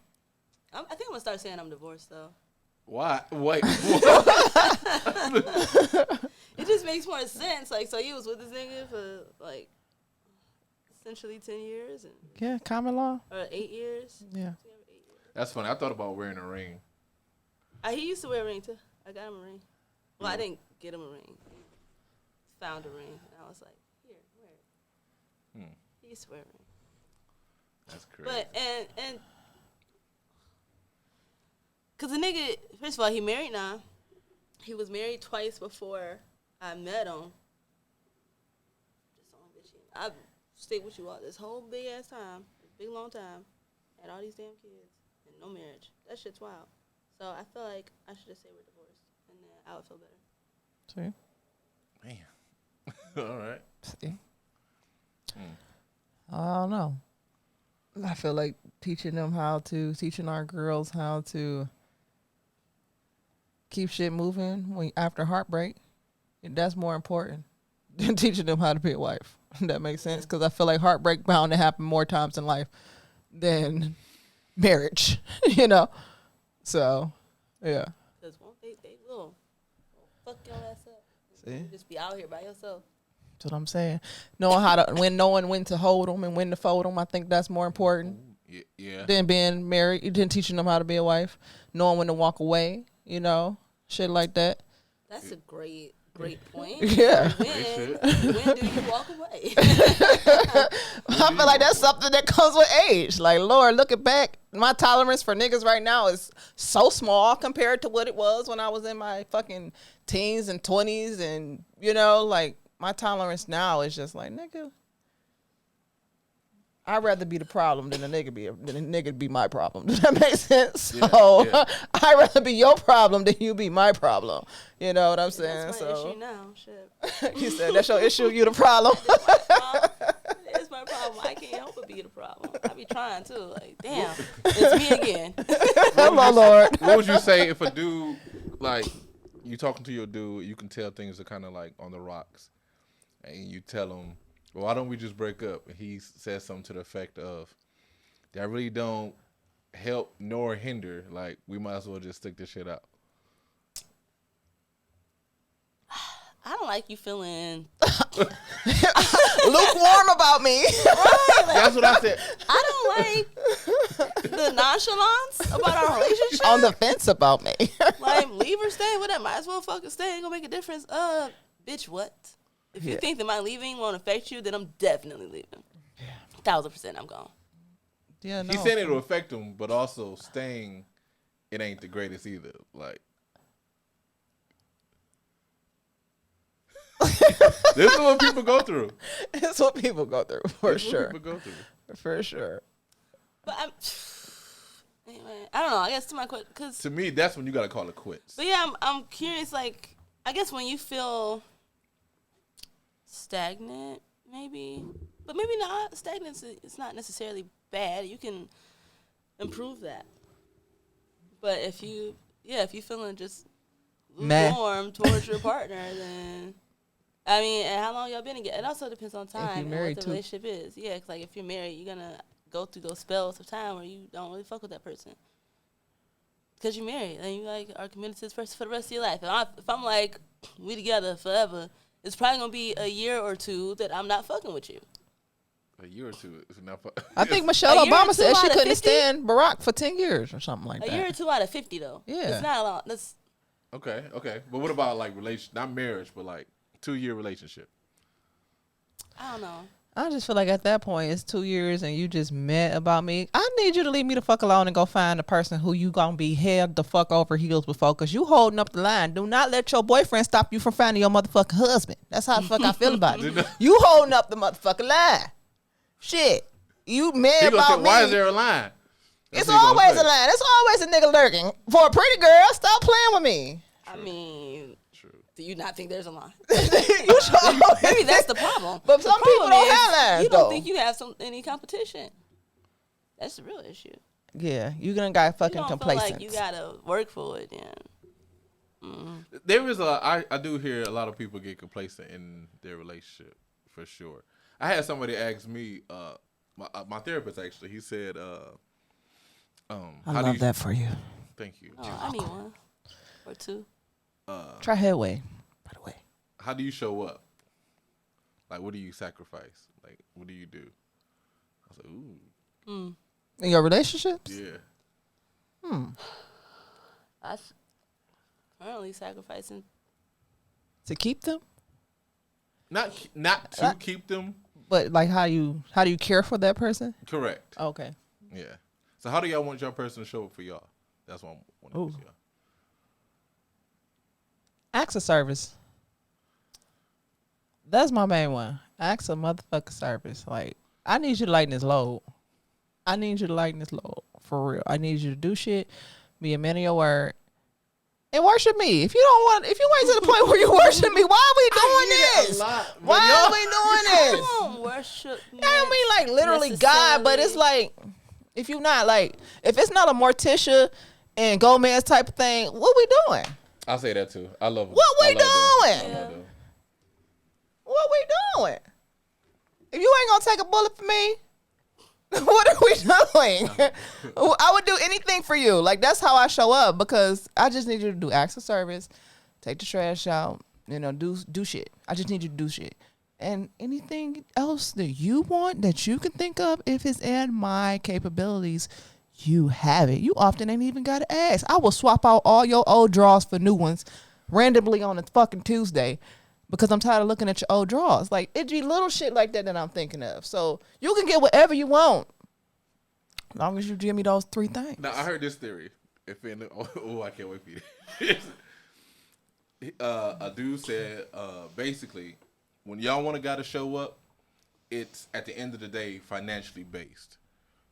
I think I'm gonna start saying I'm divorced though. Why? Wait. It just makes more sense. Like, so you was with this nigga for like essentially 10 years and Yeah, common law. or 8 years. Yeah. That's funny. I thought about wearing a ring. He used to wear a ring too. I got him a ring. Well, I didn't get him a ring. He found a ring, and I was like, "Here, wear it." He used to wear a ring. That's crazy. But and cause the nigga, first of all, he married now. He was married twice before I met him. Just on bitch. I've stayed with you all this whole big ass time, big long time, had all these damn kids and no marriage. That shit's wild. So I feel like I should just say we're divorced, and then I would feel better. See? Man. All right. See? I don't know. I feel like teaching our girls how to keep shit moving after heartbreak. That's more important than teaching them how to be a wife. That makes sense? Because I feel like heartbreak bound to happen more times in life than marriage, So, yeah. Because they will fuck your ass up. See? You just be out here by yourself. That's what I'm saying. Knowing when to hold them and when to fold them, I think that's more important Yeah. than being married. Than teaching them how to be a wife. Knowing when to walk away, shit like that. That's a great point. Yeah. When do you walk away? I feel like that's something that comes with age. Like, Lord, looking back, my tolerance for niggas right now is so small compared to what it was when I was in my fucking teens and 20s. And, like, my tolerance now is just like, nigga, I'd rather be the problem than a nigga be my problem. Does that make sense? Yeah, So yeah. I'd rather be your problem than you be my problem. You know what I'm saying? That's my issue now. Shit. You said that's your issue, you the problem. It's my problem. I can't help but be the problem. I be trying too. Like, damn, it's me again. Hello, Lord. What would you say if a dude, like, you talking to your dude, you can tell things are kind of like on the rocks, and you tell him, well, why don't we just break up? And he says something to the effect of, that really don't help nor hinder. Like, we might as well just stick this shit out. I don't like you feeling Lukewarm about me. That's what I said. I don't like the nonchalance about our relationship. On the fence about me. Like, leave or stay, whatever. Might as well fucking stay. Ain't gonna make a difference. Bitch, what? If you think that my leaving won't affect you, then I'm definitely leaving. 1,000% I'm gone. Yeah, no. He said it'll affect him, but also staying, it ain't the greatest either. Like, this is what people go through. It's what people go through, for This is sure. what people go through. For sure. But anyway, I don't know. I guess to my question, because To me, that's when you gotta call it quits. but yeah, I'm curious. Like, I guess when you feel stagnant, maybe, but maybe not. Stagnant, it's not necessarily bad. You can improve that. But if you feeling just Meh. lukewarm towards your partner, then I mean, and how long y'all been together? It also depends on time and married, what the too. relationship is. Yeah, 'cause like if you're married, you're gonna go through those spells of time where you don't really fuck with that person because you're married and you like are committed to this person for the rest of your life. If I'm like we together forever, it's probably gonna be a year or two that I'm not fucking with you. A year or two is not. I think Michelle A year or Obama two said she out of couldn't 50? stand Barack for 10 years or something like A that. year or two out of 50 though. Yeah. It's not a lot. That's Okay. But what about like not marriage, but like 2-year relationship? I don't know. I just feel like at that point it's 2 years and you just met about me. I need you to leave me the fuck alone and go find the person who you gonna be head the fuck over heels before, cause you holding up the line. Do not let your boyfriend stop you from finding your motherfucking husband. That's how the fuck I feel about it. You holding up the motherfucking line. Shit. You mad about me. Why is there a line? It's always a line. It's always a nigga lurking. For a pretty girl, stop playing with me. I mean, True. do you not think there's a line? You sure? Maybe that's the problem. But some people don't have lines, You don't though. think you have any competition. That's the real issue. Yeah, you gonna got fucking You don't complacent. feel like you gotta work for it, then. There is I do hear a lot of people get complacent in their relationship for sure. I had somebody ask me, my therapist actually. He said, I love that for you. Thank you. Oh, I need one or two. Try headway, by the way. How do you show up? Like, what do you sacrifice? Like, what do you do? I was like, ooh, In your relationships? yeah. I'm currently sacrificing. To keep them? Not to keep them. But like how you care for that person? Correct. Okay. Yeah. So how do y'all want your person to show up for y'all? That's what I want to ask y'all. Acts of service. That's my main one. Acts of motherfucking service. Like, I need you to lighten this load. For real. I need you to do shit, be a man of your word, and worship me. If you ain't to the point where you worship me, why are we doing this? Why are we doing this? I don't worship. I mean, like, literally God, but it's like, if you not, like, if it's not a Morticia and Gomez type of thing, what we doing? I'll say that too. I love them. What we doing? Yeah. What we doing? If you ain't gonna take a bullet for me, what are we doing? I would do anything for you. Like, that's how I show up, because I just need you to do acts of service, take the trash out, do shit. I just need you to do shit. And anything else that you want that you can think of, if it's in my capabilities, you have it. You often ain't even got to ask. I will swap out all your old drawers for new ones randomly on a fucking Tuesday, because I'm tired of looking at your old drawers. Like, it'd be little shit like that I'm thinking of. So you can get whatever you want, as long as you give me those 3 things. Now, I heard this theory. I can't wait for you. A dude said, basically, when y'all want a guy to show up, it's at the end of the day financially based.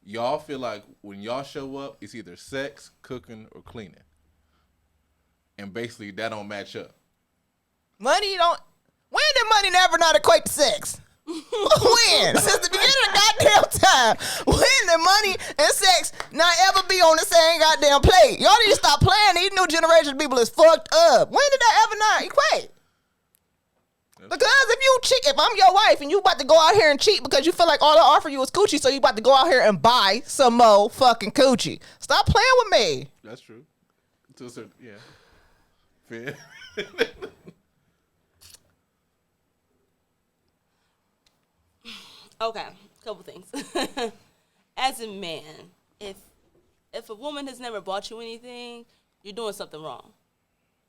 Y'all feel like when y'all show up, it's either sex, cooking, or cleaning. And basically, that don't match up. Money don't. When did money never not equate to sex? When? Since the beginning of goddamn time. When did money and sex not ever be on the same goddamn plate? Y'all need to stop playing. These new generation of people is fucked up. When did that ever not equate? Because if I'm your wife and you about to go out here and cheat because you feel like all I offer you is coochie, so you about to go out here and buy some more fucking coochie. Stop playing with me. That's true. To a certain, yeah. Fair. Okay, couple things. As a man, if a woman has never bought you anything, you're doing something wrong.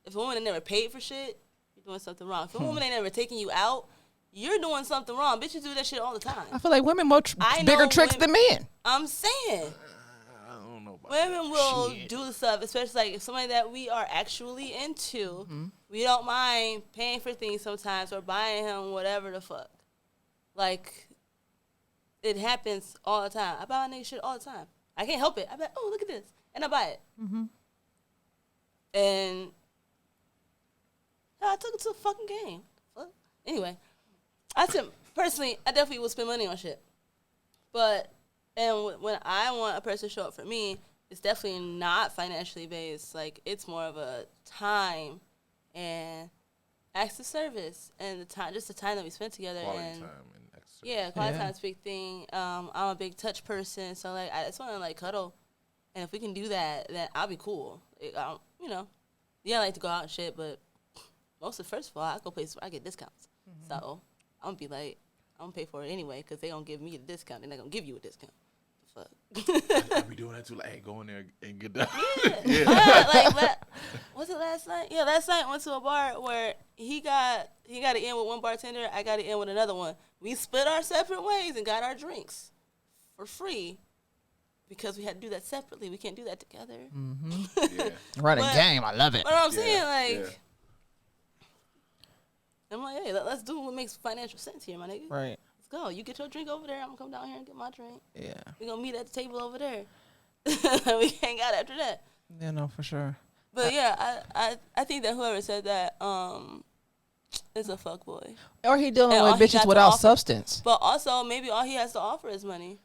If a woman has never paid for shit, you're doing something wrong. If a woman ain't never taking you out, you're doing something wrong. Bitches do that shit all the time. I feel like women more bigger tricks than men. I'm saying. I don't know about Women will do the stuff, especially like if somebody that we are actually into, we don't mind paying for things sometimes or buying him whatever the fuck. Like, it happens all the time. I buy my nigga shit all the time. I can't help it. I bet, oh, look at this. And I buy it. And I took it to a fucking game. Fuck. Anyway, personally, I definitely would spend money on shit. But, and when I want a person to show up for me, it's definitely not financially based. Like, it's more of a time and acts of service and just the time that we spend together. quality and time and exercise. yeah, quality time's a big thing. I'm a big touch person, so like I just want to like cuddle, and if we can do that, then I'll be cool. I like to go out and shit, but first of all, I go places where I get discounts. So I'm gonna be like, I'm gonna pay for it anyway because they gonna give me a discount. They're not gonna give you a discount. Fuck. I be doing that too. Like, hey, go in there and get that. Was it last night? Yeah, last night I went to a bar where he got it in with one bartender. I got it in with another one. We split our separate ways and got our drinks for free because we had to do that separately. We can't do that together. Yeah. Running game, I love it. But I'm saying, yeah. I'm like, hey, let's do what makes financial sense here, my nigga. Right. Let's go. You get your drink over there. I'm gonna come down here and get my drink. Yeah. We're gonna meet at the table over there. We hang out after that. Yeah, no, for sure. But yeah, I think that whoever said that is a fuckboy. Or he dealing And all with he bitches got to without offer- substance. But also, maybe all he has to offer is money.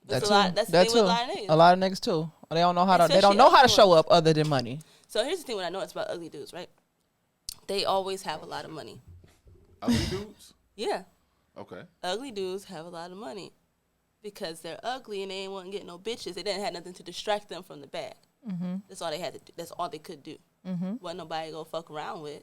That's That the too. thing with a lot of niggas. A lot of niggas too. They don't know how to. They don't Especially know how to other show ones. up other than money. So here's the thing: what I notice about ugly dudes, right? They always have a lot of money. Ugly dudes? Yeah, Okay. ugly dudes have a lot of money because they're ugly and they ain't want to get no bitches. They didn't have nothing to distract them from the bag. That's all they had to do. That's all they could do. Wasn't nobody go fuck around with.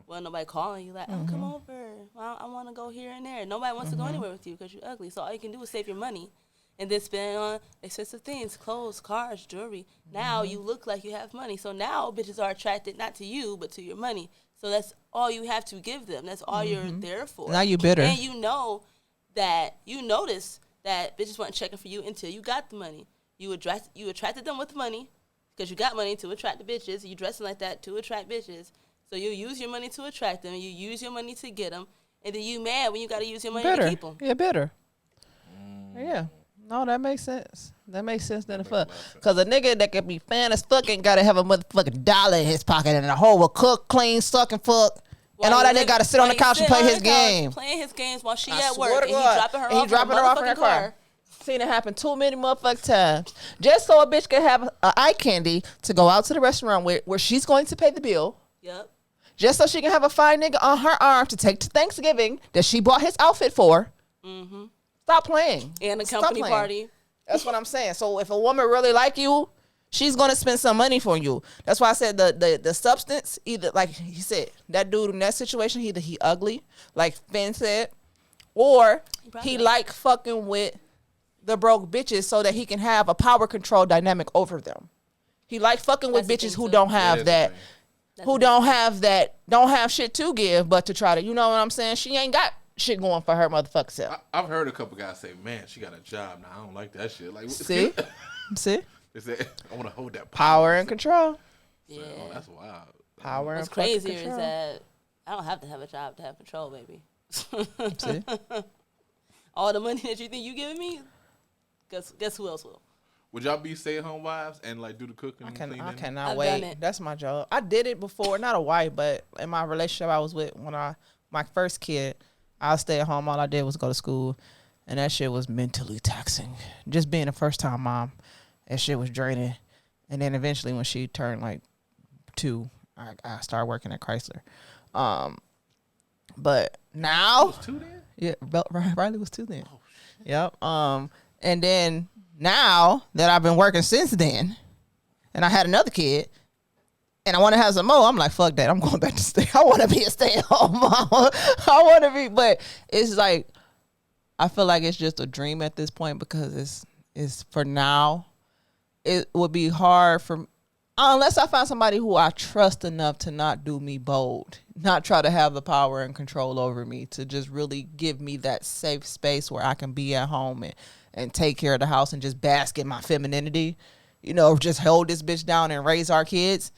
Wasn't nobody calling you like, oh, come over. I want to go here and there. Nobody wants to go anywhere with you because you're ugly. So all you can do is save your money and then spend on expensive things, clothes, cars, jewelry. Now you look like you have money. So now bitches are attracted not to you but to your money. So that's all you have to give them. That's all you're there for. Now you bitter. And you notice that bitches weren't checking for you until you got the money. You attracted them with money because you got money to attract the bitches. You dressing like that to attract bitches. So you use your money to attract them. You use your money to get them. And then you mad when you got to use your money to keep them. Yeah, bitter. Yeah. No, that makes sense. That makes sense then the fuck. Because a nigga that can be fan as fuck ain't got to have a motherfucking dollar in his pocket and a whole will cook, clean, suck, and fuck. And all that nigga got to sit on the couch and play his game. Playing his games while she I at swear work. to And he God. dropping her And he off dropping her off in her motherfucking car. Seen it happen too many motherfucking times. Just so a bitch can have eye candy to go out to the restaurant where she's going to pay the bill. Yep. Just so she can have a fine nigga on her arm to take to Thanksgiving that she bought his outfit for. Stop playing. And a Stop company playing. party. That's what I'm saying. So if a woman really like you, she's gonna spend some money for you. That's why I said the substance, either like he said, that dude in that situation, either he ugly, like Finn said, or he like fucking with the broke bitches so that he can have a power control dynamic over them. He like fucking with That's the bitches thing, who too. don't have that, That's don't have shit to give, but to try to, you know what I'm saying? She ain't got shit going for her motherfucker self. I've heard a couple guys say, man, she got a job now. I don't like that shit. Like, See? See? They say, I want to hold that Power and control. Yeah. Oh, that's wild. Power What's and fucking crazier is control. that I don't have to have a job to have control, baby. See? All the money that you think you giving me, guess who else will? Would y'all be stay-at-home wives and like do the cooking I and cannot cleaning? I've wait. done it. That's my job. I did it before, not a wife, but in my relationship I was with when my first kid, I stay at home. All I did was go to school, and that shit was mentally taxing. Just being a first time mom, that shit was draining. And then eventually, when she turned like 2, I started working at Chrysler. But now, Was 2 then? yeah, Riley was 2 then. Oh, yep. And then now that I've been working since then, and I had another kid, and I want to have some more, I'm like, fuck that. I'm going back to stay. I want to be a stay-at-home mom. I want to be, but it's like, I feel like it's just a dream at this point because it's for now. It would be hard for, unless I find somebody who I trust enough to not do me bold, not try to have the power and control over me, to just really give me that safe space where I can be at home and take care of the house and just bask in my femininity, you know, just hold this bitch down and raise our kids.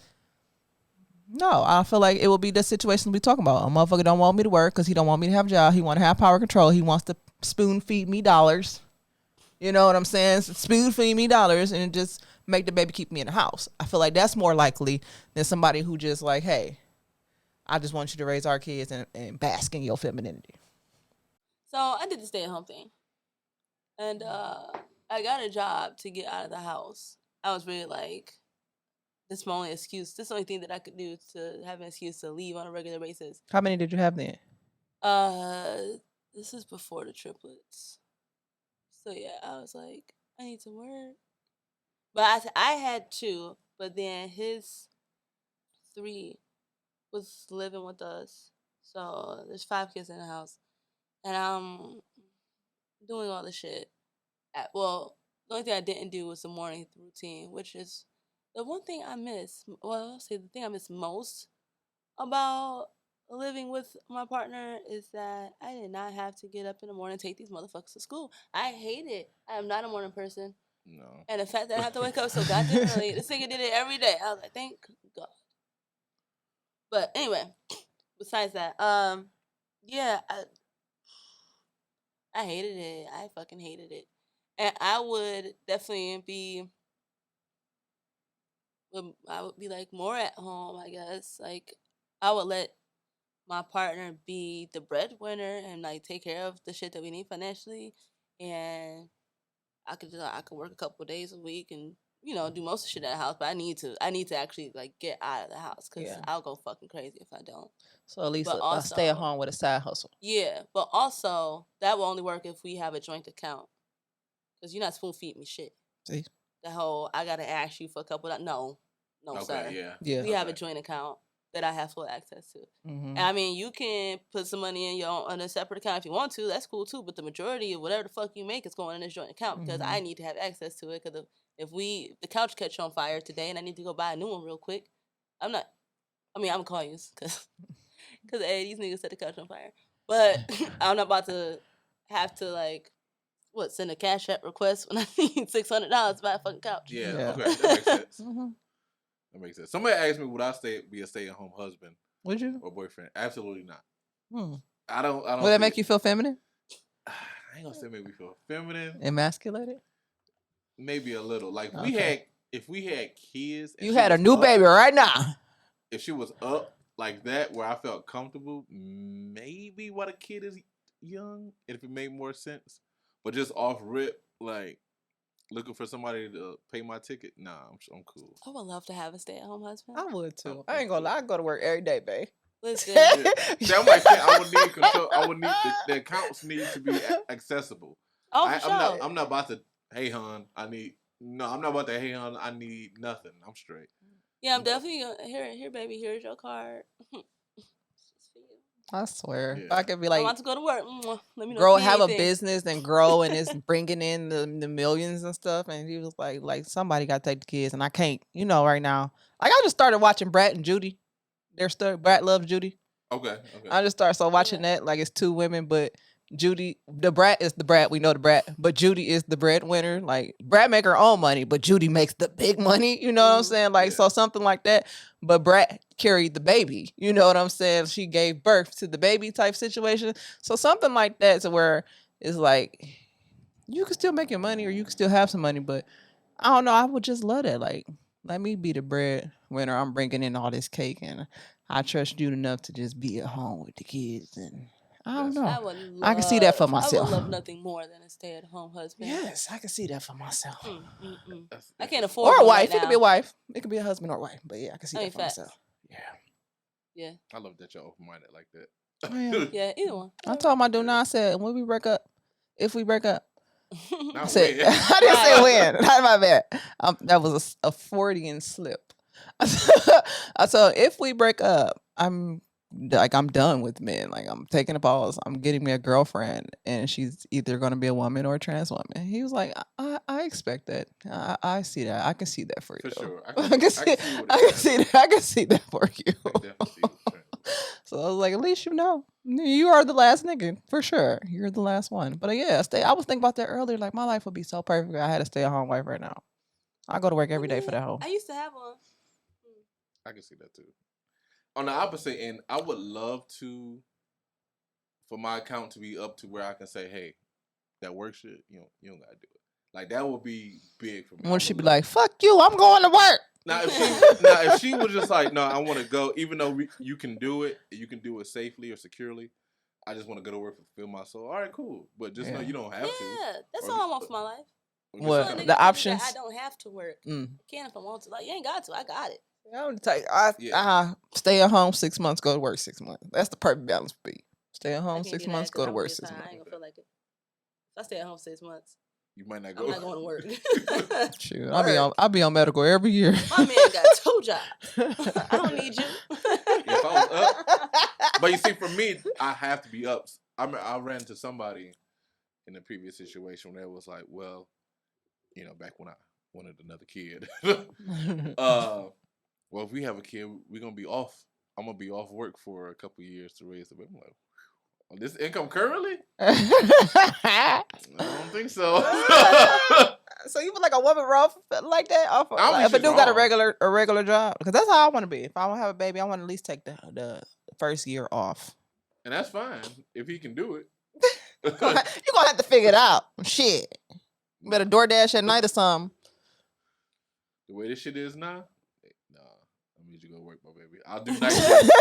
No, I feel like it will be the situation we talking about. A motherfucker don't want me to work because he don't want me to have a job. He want to have power control. He wants to spoon feed me dollars. You know what I'm saying? Spoon feed me dollars and just make the baby keep me in the house. I feel like that's more likely than somebody who just like, hey, I just want you to raise our kids and bask in your femininity. So I did the stay-at-home thing, and I got a job to get out of the house. I was really like, this is my only excuse. This is the only thing that I could do to have an excuse to leave on a regular basis. How many did you have then? This is before the triplets. So yeah, I was like, I need to work. But I had 2, but then his 3 was living with us. So there's 5 kids in the house. And I'm doing all the shit. Well, the only thing I didn't do was the morning routine, which is the one thing I miss. Well, I'll say the thing I miss most about living with my partner is that I did not have to get up in the morning and take these motherfuckers to school. I hate it. I am not a morning person. No. And the fact that I have to wake up so goddamn early, this nigga did it every day. I was like, thank God. But anyway, besides that, yeah, I hated it. I fucking hated it. And I would definitely I would be like more at home, I guess. Like, I would let my partner be the breadwinner and like take care of the shit that we need financially, and I could work a couple of days a week and do most of the shit at the house. But I need to actually like get out of the house because I'll go fucking crazy if I don't. So at least But a stay at home with a side hustle. Yeah, but also that will only work if we have a joint account because you're not spoon feed me shit. See, the whole I gotta ask you for a couple of no, Okay, sir. yeah. We have a joint account that I have full access to. Mm-hmm. And I mean, you can put some money in your own on a separate account if you want to. That's cool too. But the majority of whatever the fuck you make is going in this joint account because I need to have access to it. Because if the couch catch on fire today and I need to go buy a new one real quick, I'm gonna call you because hey, these niggas set the couch on fire. But I'm not about to have to like send a Cash App request when I need $600 to buy a fucking couch. Yeah. Okay, that makes sense. That makes sense. Somebody asked me, would I be a stay-at-home husband? Would you? Or boyfriend? Absolutely not. I don't. Would that make you feel feminine? I ain't gonna say make me feel feminine. Emasculated? Maybe a little. Like if we had kids. You had a new baby right now. If she was up like that, where I felt comfortable, maybe what a kid is young, if it made more sense. But just off rip, like looking for somebody to pay my ticket, nah, I'm cool. I would love to have a stay-at-home husband. I would too. I ain't gonna lie. I go to work every day, babe. Listen, See, I'm like, I would need control. I would need the accounts need to be accessible. Oh, for sure. I'm not about to. Hey, hon, I'm not about to. Hey, hon, I need nothing. I'm straight. Yeah, I'm definitely gonna here, baby. Here's your card. I swear, I could be like, I want to go to work. Let me know. Grow, have a business and grow, and it's bringing in the millions and stuff. And he was like somebody got to take the kids, and I can't, right now. Like I just started watching Brat and Judy. Their story, Brat loves Judy. Okay. I just started watching that. Like it's two women, but Judy, the Brat is the Brat. We know the Brat, but Judy is the breadwinner. Like Brat make her own money, but Judy makes the big money. You know what I'm saying? Like so something like that. But Brat carried the baby. You know what I'm saying? She gave birth to the baby type situation. So something like that, to where it's like you can still make your money, or you can still have some money, but I don't know. I would just love that. Like let me be the breadwinner. I'm bringing in all this cake, and I trust you enough to just be at home with the kids and. I don't know. I can see that for myself. I would love nothing more than a stay-at-home husband. Yes, I can see that for myself. I can't afford or a wife. Right it could be a wife. It could be a husband or a wife. But yeah, I can see that for myself. Yeah. I love that you're open-minded like that. Oh, yeah, either one. I told my dude now. I said when we break up, if we break up. I said, I didn't say when. Not my bad. That was a Freudian slip. I told if we break up, I'm done with men. Like I'm taking a pause. I'm getting me a girlfriend, and she's either going to be a woman or a trans woman. He was like, I expect that. I see that. I can see that for you. For sure. I can see that. I can see that for you. So I was like, at least you know. You are the last nigga, for sure. You're the last one. But yeah, I was thinking about that earlier. Like my life would be so perfect if I had a stay-at-home wife right now. I go to work every day for that hoe. I used to have one. I can see that too. On the opposite end, I would love for my account to be up to where I can say, hey, that work shit, you don't gotta do it. Like that would be big for me. When she be like, fuck you, I'm going to work. Now if she was just like, no, I want to go, even though you can do it safely or securely. I just want to go to work and fulfill my soul. All right, cool. But just know you don't have to. Yeah, that's all I want for my life. What the options? I don't have to work. I can if I want to. Like you ain't got to. I got it. I'm tell you, I stay at home 6 months, go to work 6 months. That's the perfect balance for me. Stay at home 6 months, go to work 6 months. I ain't gonna feel like it. If I stay at home 6 months, you might not go. I'm not going to work. Shoot, I'll be on medical every year. My man got 2 jobs. I don't need you. If I was up, but you see, for me, I have to be up. I ran into somebody in the previous situation where it was like, well, back when I wanted another kid. Well, if we have a kid, we're gonna be off I'm gonna be off work for a couple years to raise the baby. I'm like, this income currently? I don't think so. So you feel like a woman wrong like that? Off I don't like, think if a she's dude got wrong. a regular job, because that's how I want to be. If I want to have a baby, I want to at least take the first year off. And that's fine if he can do it. You're gonna have to figure it out. Shit, you better DoorDash at night or something. The way this shit is now, nah. I need you to go work, my baby. I'll do night shift.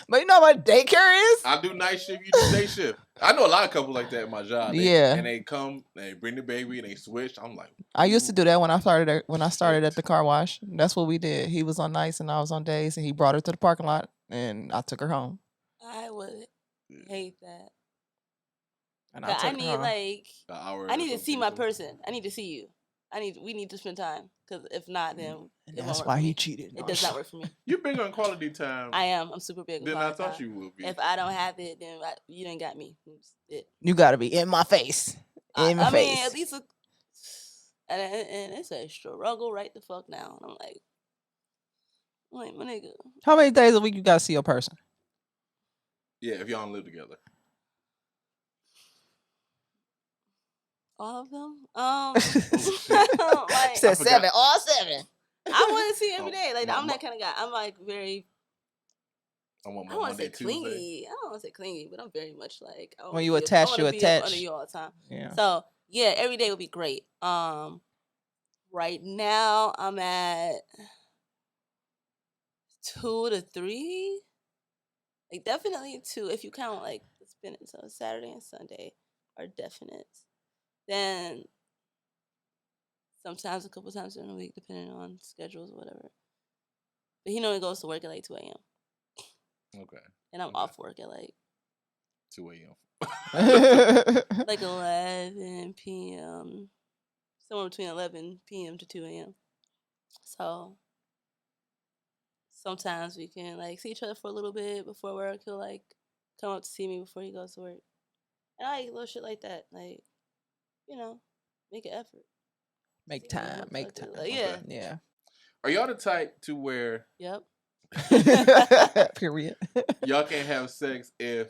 But you know what daycare is? I'll do night shift. You do day shift. I know a lot of couples like that at my job. Yeah. And they come, they bring the baby, and they switch. I'm like, I used to do that when I started at the car wash. That's what we did. He was on nights and I was on days, and he brought her to the parking lot, and I took her home. I would hate that. And I need like an hour. I need to see my person. I need to see you. We need to spend time, because if not, then that's why he cheated. It does not work for me. You're big on quality time. I am. I'm super big on Then quality I thought time. you would be. If I don't have it, then you didn't got me. It. You gotta be in my face. In my face. I mean, at least, and it's a struggle right the fuck now. And I'm like, my nigga. How many days a week you gotta see your person? Yeah, if y'all don't live together. All of them? Like, said 7, all 7. I want to see every day. Like, I'm that kind of guy. I'm like very. I want to say clingy. I don't want to say clingy, but I'm very much like. When you attach, you attach. Under you all the time. Yeah. So yeah, every day would be great. Right now I'm at 2 to 3. Like definitely 2 if you count like spending. So Saturday and Sunday are definite. Then sometimes a couple times during the week, depending on schedules or whatever. But he normally goes to work at like 2 a.m. Okay. And I'm off work at like 2 a.m. like 11 p.m. Somewhere between 11 p.m. to 2 a.m. So sometimes we can like see each other for a little bit before work. He'll like come up to see me before he goes to work. And I like little shit like that. Like, you know, make an effort. Make time. Like, yeah. Yeah. Are y'all the type to where? Yep. Period. Y'all can't have sex if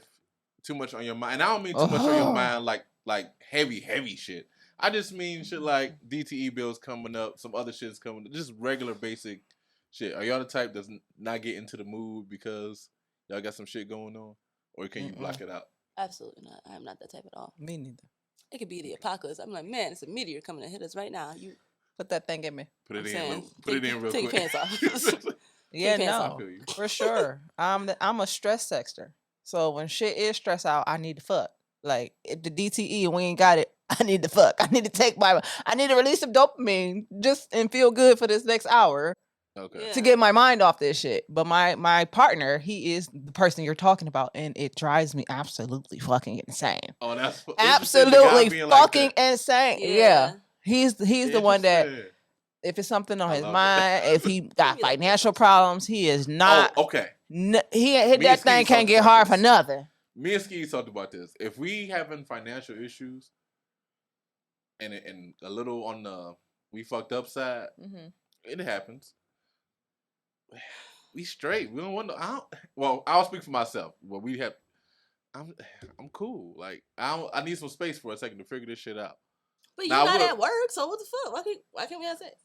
too much on your mind. And I don't mean too much on your mind like heavy shit. I just mean shit like DTE bills coming up, some other shit's coming up, just regular basic shit. Are y'all the type that's not get into the mood because y'all got some shit going on? Or can you block it out? Absolutely not. I'm not that type at all. Me neither. It could be the apocalypse. I'm like, man, it's a meteor coming to hit us right now. You put that thing in me. Put it in real quick. Take your pants off. Yeah, no, for sure. I'm a stress sexter. So when shit is stress out, I need to fuck. Like if the DTE and we ain't got it, I need to fuck. I need to release some dopamine and feel good for this next hour. Okay. To get my mind off this shit. But my partner, he is the person you're talking about, and it drives me absolutely fucking insane. Oh, that's absolutely fucking insane. Yeah. He's the one that if it's something on his mind, if he got financial problems, he is not. Oh, okay. That thing can't get hard for nothing. Me and Ski talked about this. If we having financial issues, and a little on the we fucked up side, it happens. We straight. We don't want to. I'll speak for myself. Well, I'm cool. Like I need some space for a second to figure this shit out. But you're not at work, so what the fuck? Why can't we have sex?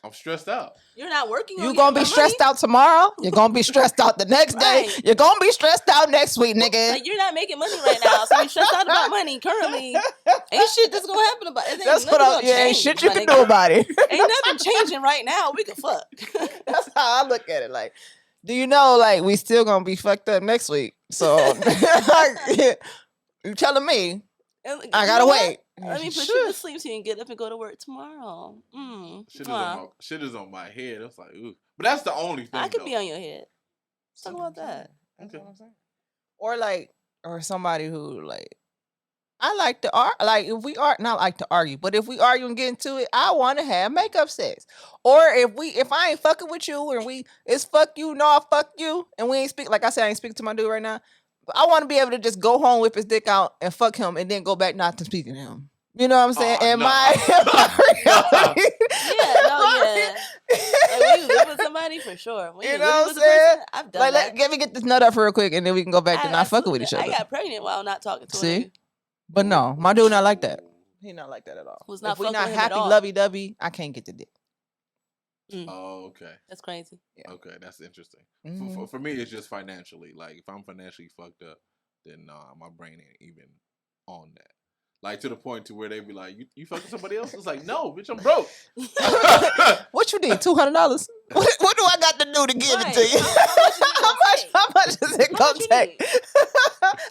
I'm stressed out. You're not working. You're going to be stressed out tomorrow. You're going to be stressed out the next day. You're going to be stressed out next week, nigga. Like, you're not making money right now, so you're stressed out about money currently. Ain't shit that's going to happen about it. That's what ain't shit you can do about it. Ain't nothing changing right now. We can fuck. That's how I look at it. Like, do you know, like, we still going to be fucked up next week? So, you telling me I got to wait. Let me put you to sleep so you can get up and go to work tomorrow. Shit is on my head. It's like, ooh. But that's the only thing. I could be on your head. Let's talk about that. That's what I'm saying. Or somebody who like, I like to argue. Like if we are not like to argue, but if we argue and get into it, I want to have makeup sex. Or if I ain't fucking with you and it's fuck you, no fuck you, and we ain't speak. Like I said, I ain't speaking to my dude right now. I want to be able to just go home, whip his dick out, and fuck him, and then go back not to speaking to him. You know what I'm saying? Yeah, yeah. Like when you live with somebody, for sure. When You you know live what I'm with a saying? person, I've done Like, that. let me get this nut up real quick, and then we can go back to not fucking with absolutely each done. other. I got pregnant while not talking to a See? nigga. But no, my dude not like that. He not like that at all. Was not If we fucking not with him at happy, all. lovey-dovey, I can't get the dick. Oh, okay. That's crazy. Yeah. Okay, that's interesting. Mhm. For me, it's just financially. Like, if I'm financially fucked up, then nah, my brain ain't even on that. Like, to the point to where they be like, you fucking somebody else? It's like, no, bitch, I'm broke. What you need? $200? What do I got to do to give it to you? How much is it gonna take? How much is it gonna much you take? need?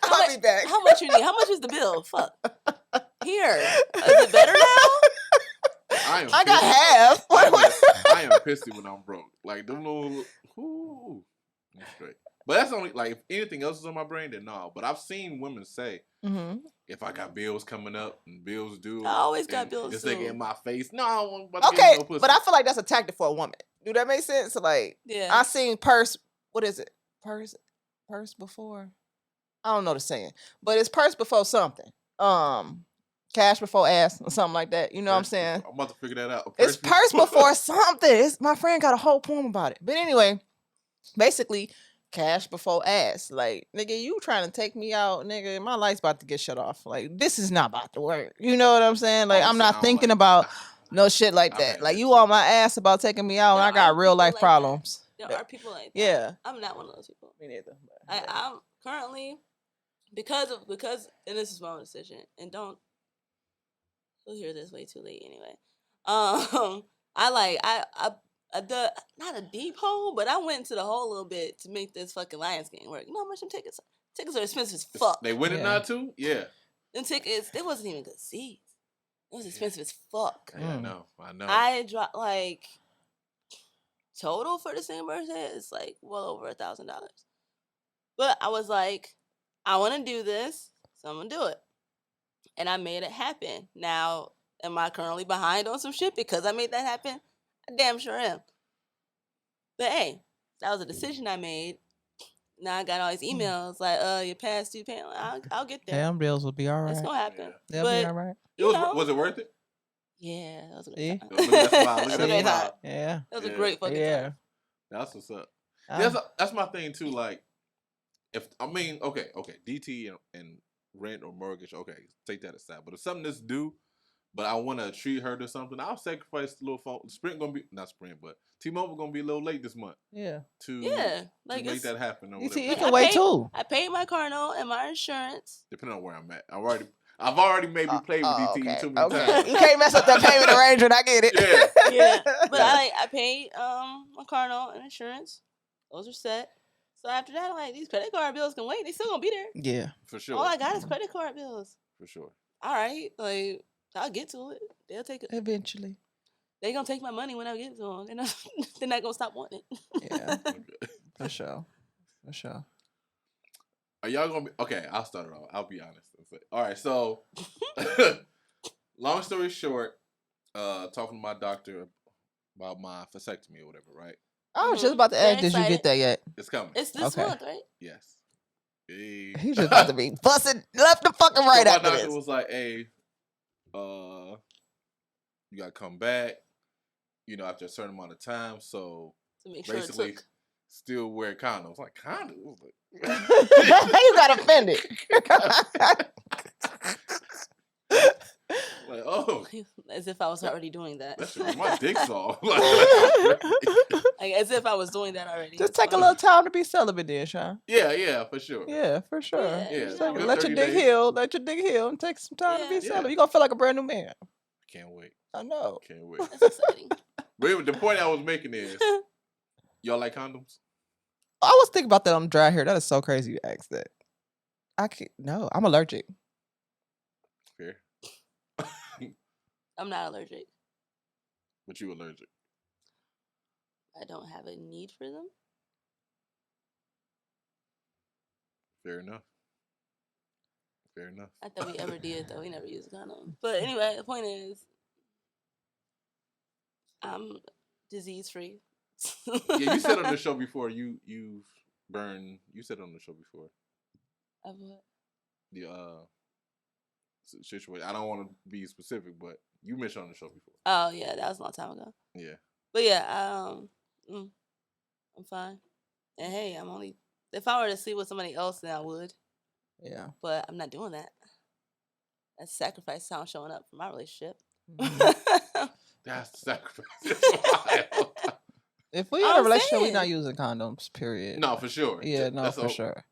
I'll be back. How much you need? How much is the bill? Fuck. Here. Is it better now? I got half. I am pissy when I'm broke. Like, them little, ooh, that's great. But that's only, like, if anything else is on my brain, then no. But I've seen women say, if I got bills coming up and bills due, I always got bills this due. nigga in my face, no, I don't want to Okay, no pussy. but I feel like that's a tactic for a woman. Do that make sense? Like, yeah. I seen purse. What is it? Purse before. I don't know the saying, but it's purse before something. Cash before ass or something like that. You know what I'm saying? I'm about to figure that out. It's purse before something. My friend got a whole poem about it. But anyway, basically, cash before ass. Like, nigga, you trying to take me out, nigga, my light's about to get shut off. Like, this is not about to work. You know what I'm saying? Like, I'm not thinking about no shit like that. Like, you on my ass about taking me out, and I got real life problems. There are people like that. Yeah. I'm not one of those people. Me neither. I'm currently, because, and this is my own decision, and you'll hear this way too late anyway. Not a deep hole, but I went into the hole a little bit to make this fucking Lions game work. You know how much them tickets? Tickets are expensive as fuck. They win it now too? Yeah. Them tickets, they wasn't even good seats. It was expensive as fuck. Yeah, I know. I dropped like total for the same birthday, it's like well over $1,000. But I was like, I want to do this, so I'm gonna do it, and I made it happen. Now, am I currently behind on some shit because I made that happen? I damn sure am. But hey, that was a decision I made. Now I got all these emails like, your past due payment. I'll get there. Damn, bills will be all right. It's gonna happen. They'll be all right. Was it worth it? Yeah, that was a great time. Look at that smile. Look at that smile. Yeah. That was a great fucking time. That's what's up. That's my thing too. Like, okay, DT and rent or mortgage, okay, take that aside. But if something that's due, but I want to treat her to something, I'll sacrifice the little phone. Sprint gonna be not Sprint, but T-Mobile gonna be a little late this month. Yeah. To like make that happen. Or You can wait too. I paid my car note and my insurance. Depending on where I'm at, I've already maybe played with DT too many times. You can't mess up that payment arrangement. I get it. Yeah. But I paid my car note and insurance. Those are set. So after that, like, these credit card bills can wait. They still gonna be there. Yeah, for sure. All I got is credit card bills. For sure. All right, like, I'll get to it. They'll take it eventually. They gonna take my money when I get to them. They're not gonna stop wanting it. Yeah, for sure. Are y'all gonna be okay? I'll start it off. I'll be honest. All right, so long story short, talking to my doctor about my vasectomy or whatever, right? I was just about to ask, did you get that yet? It's coming. It's this month, right? Yes. Hey. He's just about to be busted left the fucking right so after my this. doctor was like, hey, you gotta come back, after a certain amount of time. So to make sure basically still wear condoms. Like, condoms? You got offended. Like, oh. As if I was already doing that. That shit was my dick's off. Like, as if I was doing that already. Just take a little time to be celibate then, Sean. Yeah, for sure. Yeah, for sure. Yeah. Let your dick heal. Let your dick heal and take some time to be celibate. You're going to feel like a brand new man. Can't wait. I know. Can't wait. That's exciting. But the point I was making is, y'all like condoms? I was thinking about that on dry hair. That is so crazy you asked that. No, I'm allergic. Fair. I'm not allergic. But you allergic? I don't have a need for them. Fair enough. I thought we ever did, though. We never used a condom. But anyway, the point is, I'm disease-free. Yeah, you said on the show before, you've burned, you said on the show before. Of what? The situation. I don't want to be specific, but you mentioned on the show before. Oh yeah, that was a long time ago. Yeah. But yeah, I'm fine. And hey, I'm only if I were to sleep with somebody else, then I would. Yeah. But I'm not doing that. That's sacrifice how I'm showing up for my relationship. That's sacrifice. If we in a relationship, we not using condoms. Period. No, for sure. Yeah, no, for sure.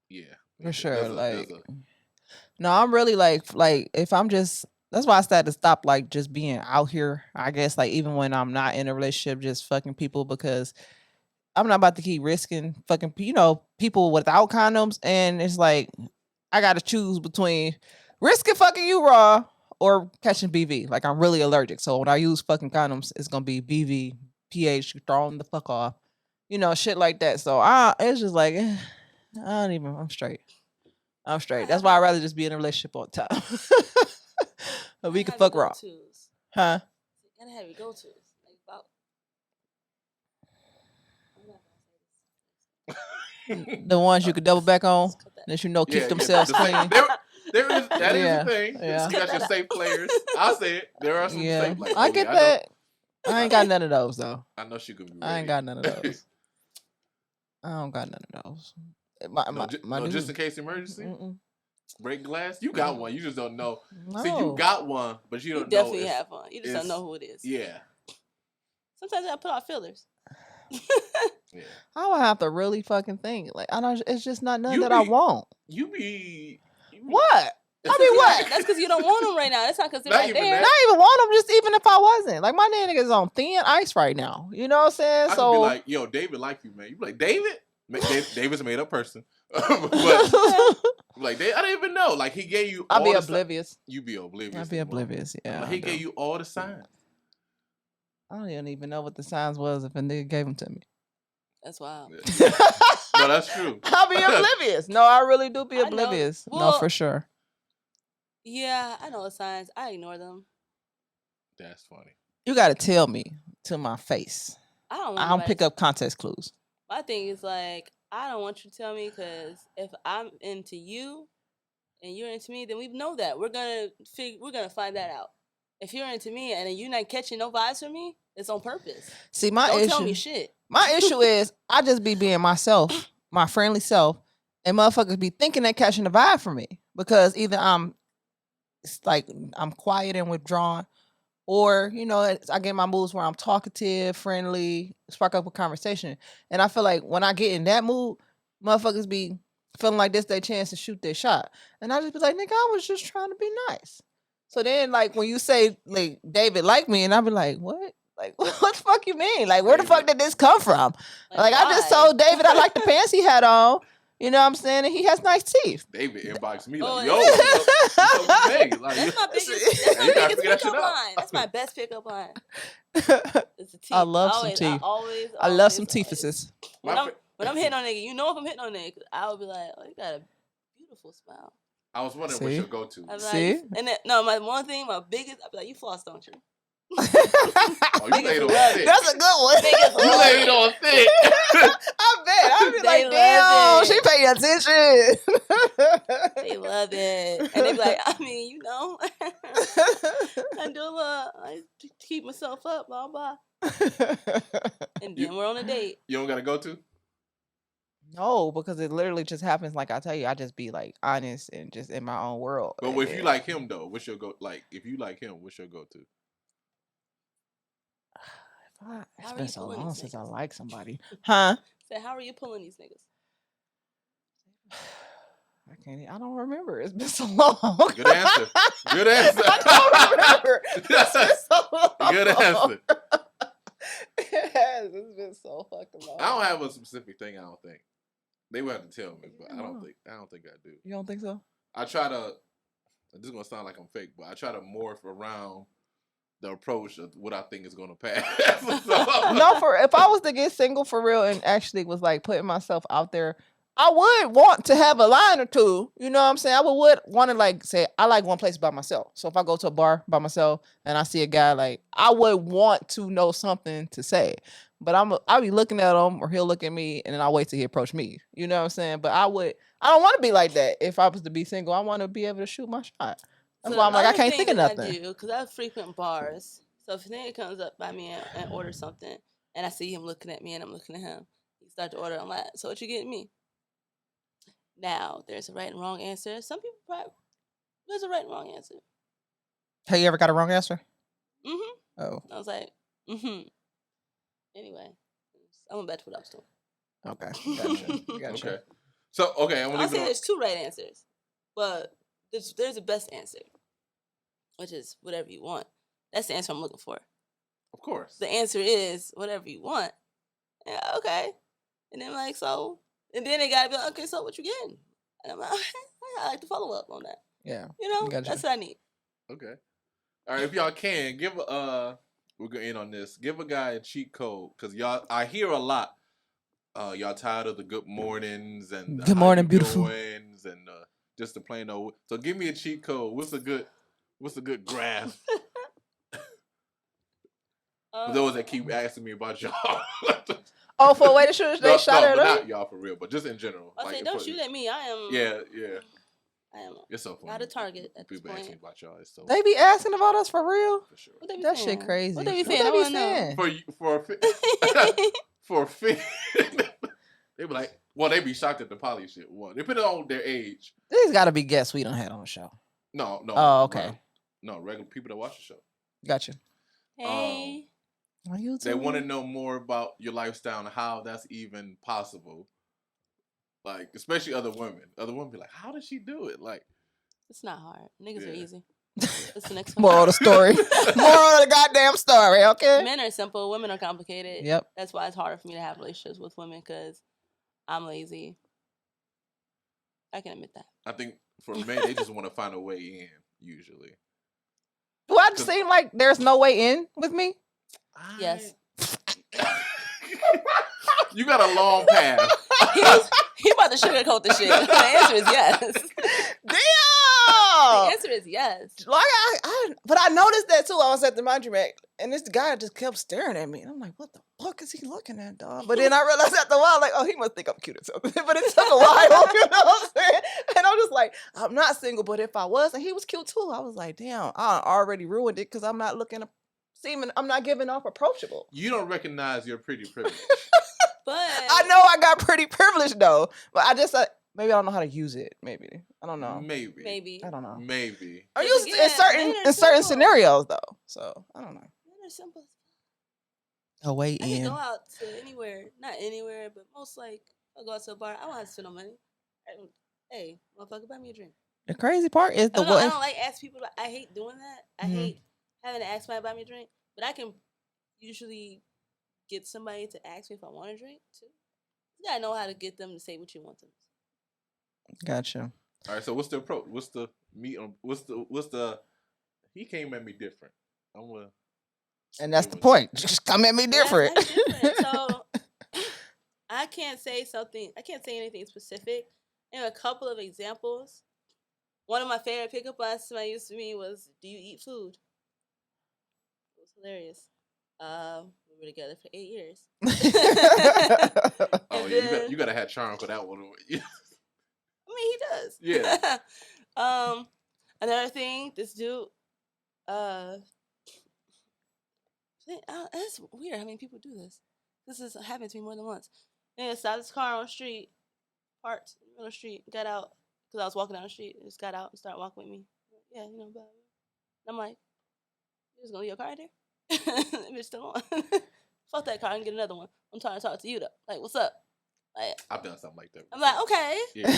Yeah, for sure. Like, no, I'm really like if I'm just. That's why I started to stop like just being out here. I guess like even when I'm not in a relationship, just fucking people because I'm not about to keep risking fucking people without condoms, and it's like I got to choose between risking fucking you raw or catching BV. Like I'm really allergic, so when I use fucking condoms, it's gonna be BV, pH thrown the fuck off, shit like that. So it's just like I'm straight. I'm straight. That's why I'd rather just be in a relationship all the time. We can fuck raw. Huh? You gotta have your go-tos. Like about the ones you could double back on that keep themselves clean. There is a thing. Yeah. You got your safe players. I'll say it. There are some safe. Like, I get that. I ain't got none of those though. I know she could be ready. I ain't got none of those. I don't got none of those. No, just in case emergency. Mm-mm. Break glass. You got one. You just don't know. No. See, you got one, but you don't know. Definitely have one. You just don't know who it is. Yeah. Sometimes I put out fillers. Yeah. I would have to really fucking think. Like I don't. It's just not none that I want. You be what? I mean, what? That's because you don't want them right now. That's not because they're not right there. Not even want them. Just even if I wasn't. Like my niggas on thin ice right now. You know what I'm saying? I could be like, yo, David like you, man. You be like, David? David's a made up person. But like, I didn't even know. Like he gave you. I'll be oblivious. You be oblivious. I'll be oblivious. Yeah. Like, he gave you all the signs. I don't even know what the signs was if a nigga gave them to me. That's wild. Yeah. No, that's true. I'll be oblivious. No, I really do be oblivious. Well, no, for sure. Yeah, I know the signs. I ignore them. That's funny. You got to tell me to my face. I don't pick up context clues. My thing is like, I don't want you to tell me because if I'm into you and you're into me, then we know that. We're gonna find that out. If you're into me and you're not catching no vibes from me, it's on purpose. See, don't tell me shit. My issue is I just be being myself, my friendly self, and motherfuckers be thinking they're catching the vibe from me because either I'm quiet and withdrawn, or I get my moods where I'm talkative, friendly, spark up a conversation, and I feel like when I get in that mood, motherfuckers be feeling like this their chance to shoot their shot, and I just be like, nigga, I was just trying to be nice. So then, like, when you say, like, David like me, and I be like, what? Like, what the fuck you mean? Like, where the fuck did this come from? Like I just told David I like the pants he had on. You know what I'm saying? And he has nice teeth. David inboxed me like, yo, that's my biggest pickup line. That's my best pickup line. It's the teeth. I love some teeth. I love some teethuses. When I'm hitting on a nigga, if I'm hitting on a nigga, I would be like, oh, you got a beautiful smile. I was wondering what's your go-to. Like, see? And then, my biggest, I'd be like, you floss, don't you? Oh, you laid on thick. That's a good one. You laid on thick. I bet. I'd be like, damn, she paying attention. They love it. And they be like, I mean, I do a little, I keep myself up, blah, blah. And then we're on a date. You don't got to go to? No, because it literally just happens. Like I tell you, I just be like honest and just in my own world. But if you like him though, what's your go? Like if you like him, what's your go to? It's been so long since I like somebody, huh? So how are you pulling these niggas? I don't remember. It's been so long. Good answer. Good answer. I don't remember. It's been so long. Good answer. It has. It's been so fucking long. I don't have a specific thing. I don't think they would have to tell me, but I don't think I do. You don't think so? I try to. This is gonna sound like I'm fake, but I try to morph around the approach of what I think is gonna pass. No, if I was to get single for real and actually was like putting myself out there, I would want to have a line or two. You know what I'm saying? I would want to like say I like one place by myself. So if I go to a bar by myself and I see a guy, like I would want to know something to say. But I'll be looking at him or he'll look at me and then I'll wait till he approach me. You know what I'm saying? But I I don't want to be like that. If I was to be single, I want to be able to shoot my shot. That's So why I'm like, I other can't thing think of that nothing. I do, because I frequent bars. So if a nigga comes up by me and orders something, and I see him looking at me and I'm looking at him, he starts to order. I'm like, so what you getting me? Now, there's a right and wrong answer. Some people probably, there's a right and wrong answer. Have you ever got a wrong answer? Mm-hmm. Oh, I was like, mm-hmm. Anyway, I went back to what I was doing. okay. Gotcha. Okay. So, okay, I'm going to I'll leave say it on. there's two right answers, but there's a best answer, which is whatever you want. That's the answer I'm looking for. Of course. The answer is whatever you want. Yeah, okay. And then like, so, and then they gotta be like, okay, so what you getting? And I'm like, I like to follow up on that. Yeah. You know, Gotcha. that's what I need. Okay. All right, if y'all can, give we're going to end on this. Give a guy a cheat code, because y'all, I hear a lot. Y'all tired of the good mornings and Good morning, beautiful. doings and just the plain old. So give me a cheat code. What's a good graph? For those that keep asking me about y'all. Oh, for a way to shoot, they shot at but them? not y'all for real, but just in general. I say, don't shoot at me. I am. Yeah. I am. It's so funny. Not a target at this People asking point. about y'all. It's so They be asking about us for real? for sure. What they be That saying? shit crazy. What they be What saying? they I be want to know. saying? For you, for a fee. They be like, well, they be shocked at the poly shit. Well, they put it on their age. These got to be guests we don't had on the show. No. Oh, okay. Regular people that watch the show. Gotcha. Hey. On YouTube. They want to know more about your lifestyle and how that's even possible. Like, especially other women. Other women be like, how does she do it? Like, It's not hard. Niggas Yeah. are easy. That's the next one. Moral of the story. Moral of the goddamn story, okay? Men are simple. Women are complicated. Yep. That's why it's harder for me to have relationships with women because I'm lazy. I can admit that. I think for men, they just want to find a way in, usually. Do I seem like there's no way in with me? Yes. You got a long path. He about to sugarcoat the shit. The answer is yes. Damn! The answer is yes. Like but I noticed that too. I was at the laundromat, and this guy just kept staring at me. And I'm like, what the fuck is he looking at, dog? But then I realized after a while, like, oh, he must think I'm cute or something. But it took a while, you know what I'm saying? And I'm just like, I'm not single, but if I was, and he was cute too, I was like, damn, I already ruined it because I'm not I'm not giving off approachable. You don't recognize your pretty privilege. But I know I got pretty privilege though, but I just maybe I don't know how to use it. Maybe I don't know. Maybe. I don't know. Maybe. I But use again, in certain simple. scenarios though, so I don't know. Men are simple. A way I can in. go out to anywhere, not anywhere, but most like I'll go out to a bar. I don't have to spend no money. Hey, motherfucker, buy me a drink. The crazy part is I don't like ask people. I hate doing that. I hate having to ask somebody to buy me a drink. But I can usually get somebody to ask me if I want a drink too. You gotta know how to get them to say what you want them to say. Gotcha. All right, so what's the approach? What's the meat on? What's the? He came at me different. I'm gonna. And that's the point. Just come at me different. That's different. So I can't say something. I can't say anything specific. And a couple of examples. One of my favorite pickup lines somebody used to me was, "Do you eat food?" It was hilarious. We were together for 8 years. Oh, yeah, you gotta have charm for that one. I mean, he does. Yeah. Another thing, this dude, that's weird. I mean, people do this. This has happened to me more than once. And stopped his car on the street, parked in the middle of the street, got out because I was walking down the street. Just got out and started walking with me. Yeah, you know, blah, blah. And I'm like, you just gonna leave your car there? That bitch still on. Fuck that car and get another one. I'm trying to talk to you though. Like, what's up? Like, I've done something like that. I'm like, okay. Yeah.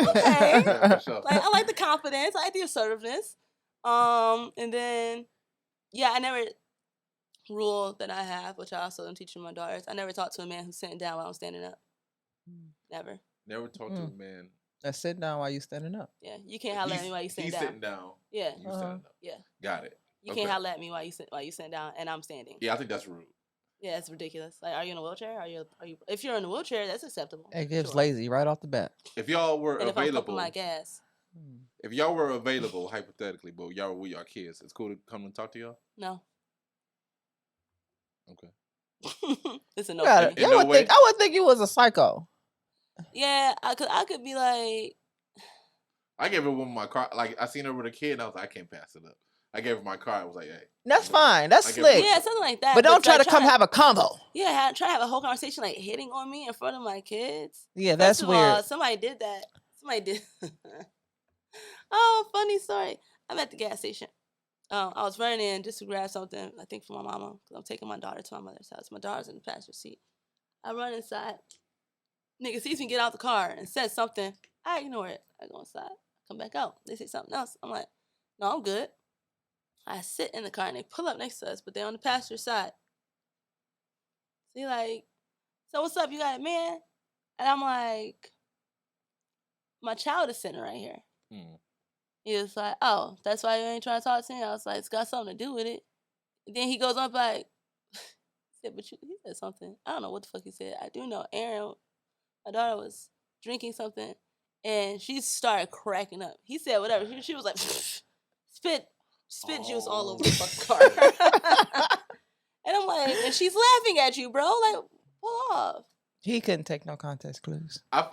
Okay. Yeah, for sure. Like, I like the confidence. I like the assertiveness. And then, yeah, I never rule that I have, which I also am teaching my daughters. I never talk to a man who's sitting down while I'm standing up. Never. Never talk to a man. That's sitting down while you standing up. Yeah, you can't holler at me while you sitting He's down. sitting down. Yeah, You standing up. yeah. Got it. You can't holler at me while you sitting down and I'm standing. Yeah, I think that's rude. Yeah, it's ridiculous. Like, are you in a wheelchair? Are you? If you're in a wheelchair, that's acceptable. It gives Sure. lazy right off the bat. If y'all were And if I'm pumping available, my gas, if y'all were available, hypothetically, but y'all were with your kids, it's cool to come and talk to y'all. no. Okay. It's a no. I for me. no way. would think you was a psycho. Yeah, I could be like, I gave her one of my car. Like I seen her with a kid, and I was like, I can't pass it up. I gave her my car. I was like, hey, That's fine. That's I gave slick. Yeah, something like that. But don't try like, to come have a convo. Yeah, try to have a whole conversation like hitting on me in front of my kids. Yeah, that's First of weird. all, somebody did that. Somebody did. Oh, funny story. I'm at the gas station. I was running in just to grab something, I think for my mama, because I'm taking my daughter to my mother's house. My daughter's in the passenger seat. I run inside. Nigga sees me get out the car and says something. I ignore it. I go inside. Come back out. They say something else. I'm like, no, I'm good. I sit in the car and they pull up next to us, but they're on the passenger side. So like, so what's up? You got it, man? And I'm like, my child is sitting right here. He was like, oh, that's why you ain't trying to talk to me? I was like, it's got something to do with it. And then he goes on like, he said something. I don't know what the fuck he said. I do know Aaron, my daughter, was drinking something and she started cracking up. He said whatever. She was like, spit juice all over the fucking car. And I'm like, and she's laughing at you, bro. Like, pull off. He couldn't take no context clues. I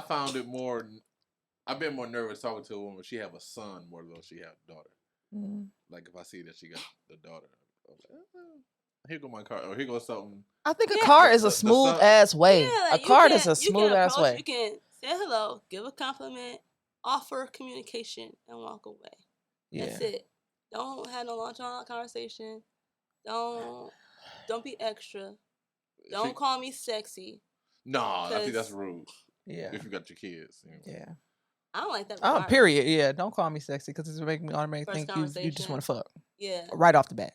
found it more. I've been more nervous talking to a woman. She have a son more than she have a daughter. Like if I see that she got the daughter, I'm like, here go my car, or here goes something. I think a car is a smooth ass way. Yeah, like a car is a smooth ass way. You can say hello, give a compliment, offer communication, and walk away. Yeah. That's it. Don't have no long conversation. Don't be extra. Don't call me sexy. No, I think that's rude. Yeah. If you got your kids. You know. Yeah. I don't like that. Oh, period. Yeah. Don't call me sexy because it's making me automatically think you just want to fuck. Yeah. Right off the bat.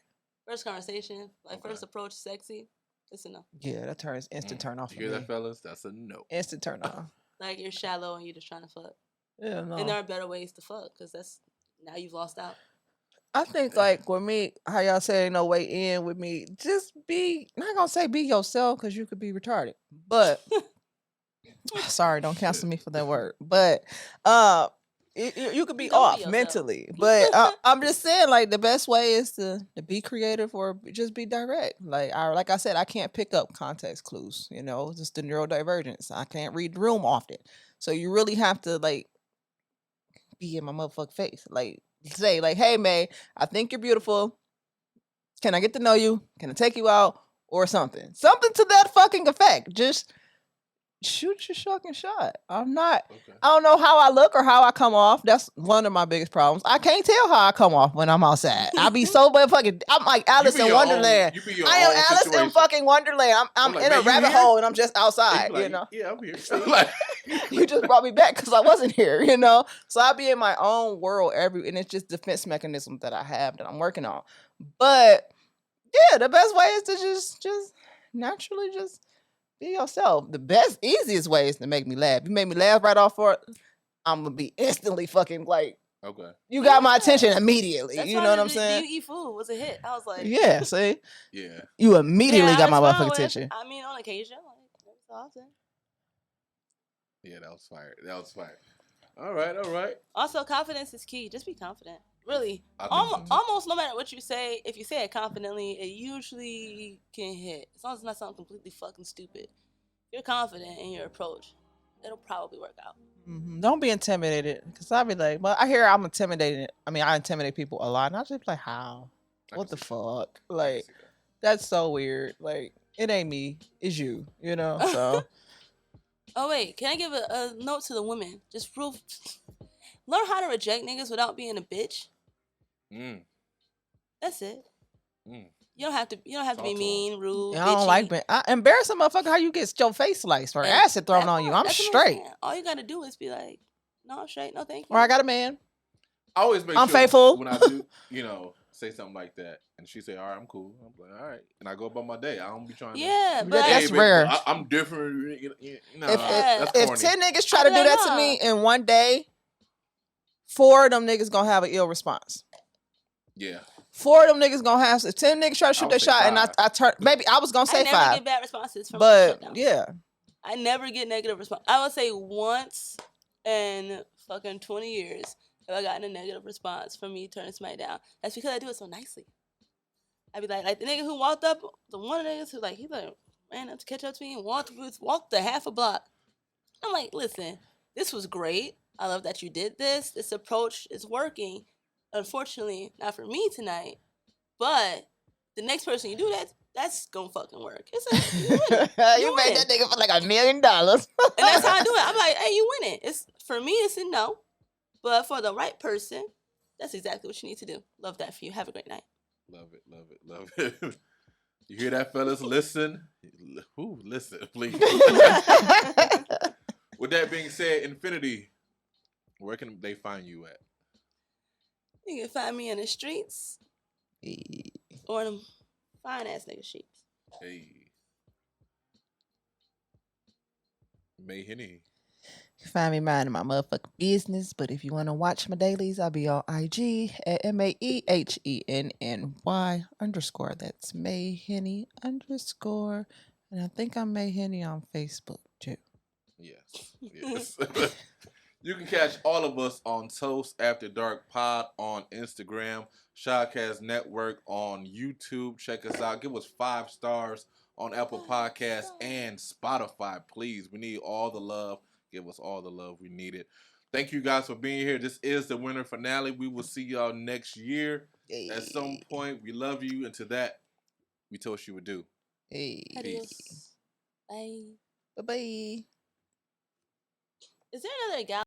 First conversation, like first approach, sexy. It's a no. Yeah, that turns instant turn off. You hear that, fellas? That's a no. Instant turn off. Like you're shallow and you're just trying to fuck. Yeah, no. And there are better ways to fuck because that's now you've lost out. I think like with me, how y'all say ain't no way in with me, just be, not gonna say be yourself because you could be retarded, but sorry, don't cancel me for that word. But you could be off mentally. But I'm just saying, like the best way is to be creative or just be direct. Like I said, I can't pick up context clues. You know, just the neurodivergence. I can't read the room often, so you really have to like be in my motherfucking face, like. Say like, hey Mae, I think you're beautiful. Can I get to know you? Can I take you out? Or something to that fucking effect. Just shoot your fucking shot. I don't know how I look or how I come off. That's one of my biggest problems. I can't tell how I come off when I'm outside. I be so fucking, I'm like Alice in Wonderland. I am Alice in fucking Wonderland. I'm like, in a rabbit hole and I'm just outside, like, you know? Yeah, I'm here. You just brought me back because I wasn't here, you know? So I be in my own world and it's just defense mechanisms that I have that I'm working on. But yeah, the best way is to just naturally just be yourself. The best, easiest way is to make me laugh. You make me laugh right off for it, I'm gonna be instantly fucking like, okay, you got my attention immediately. You know what I'm saying? Do you eat food was a hit. I was like, yeah, see, yeah, you immediately got my motherfucking attention. I mean, on occasion, like that's awesome. Yeah, that was fire. All right. Also, confidence is key. Just be confident. Really, almost no matter what you say, if you say it confidently, it usually can hit. As long as it's not something completely fucking stupid. If you're confident in your approach, it'll probably work out. Mm-hmm. Don't be intimidated, because I'll be like, well, I hear I'm intimidated. I mean, I intimidate people a lot, and I just be like, how? What the fuck? Like, that's so weird. Like, it ain't me, it's you, you know? So. Oh, wait, can I give a note to the women? Just learn how to reject niggas without being a bitch. That's it. You don't have to be mean, rude. I don't like being embarrassing, motherfucker. How you get your face sliced or acid thrown on you? I'm straight. All you gotta do is be like, no, I'm straight. No, thank you. Or I got a man. I always make I'm sure faithful. when I do, say something like that, and she say, "All right, I'm cool." I'm like, "All right," and I go about my day. I don't be trying. Yeah, to, but that's rare. I'm different. If 10 niggas try to do that to me in one day, 4 of them niggas gonna have an ill response. Yeah. 4 of them niggas gonna have. If 10 niggas try to shoot their shot 5. And I turn, maybe I was gonna say 5. I never get bad responses from but yeah, I never get negative response. I would say once in fucking 20 years have I gotten a negative response from me turning somebody down. That's because I do it so nicely. I'd be like the nigga who walked up, the one of the niggas who he ran up to catch up to me and walked the half a block. I'm like, listen, this was great. I love that you did this. This approach is working. Unfortunately, not for me tonight, but the next person you do that's gonna fucking work. You win it. You made that nigga for like $1 million. And that's how I do it. I'm like, hey, you win it. It's for me, it's a no. But for the right person, that's exactly what you need to do. Love that for you. Have a great night. Love it, love it, love it. You hear that, fellas? Listen. Listen, please. With that being said, Infinity, where can they find you at? You can find me in the streets or in them fine ass nigga sheets. Hey. Mae Infinity. You find me minding my motherfucking business, but if you want to watch my dailies, I'll be on IG at MAEHENNY_. That's Mayhenny _. And I think I'm Mayhenny on Facebook too. Yes. You can catch all of us on Toast After Dark Pod on Instagram, Shahcast Network on YouTube. Check us out. Give us 5 stars on Apple Podcasts and Spotify, please. We need all the love. Give us all the love. We need it. Thank you guys for being here. This is the winter finale. We will see y'all next year at some point. We love you. And to that, we toast you would do. Peace. Bye. Bye-bye. Is there another gal?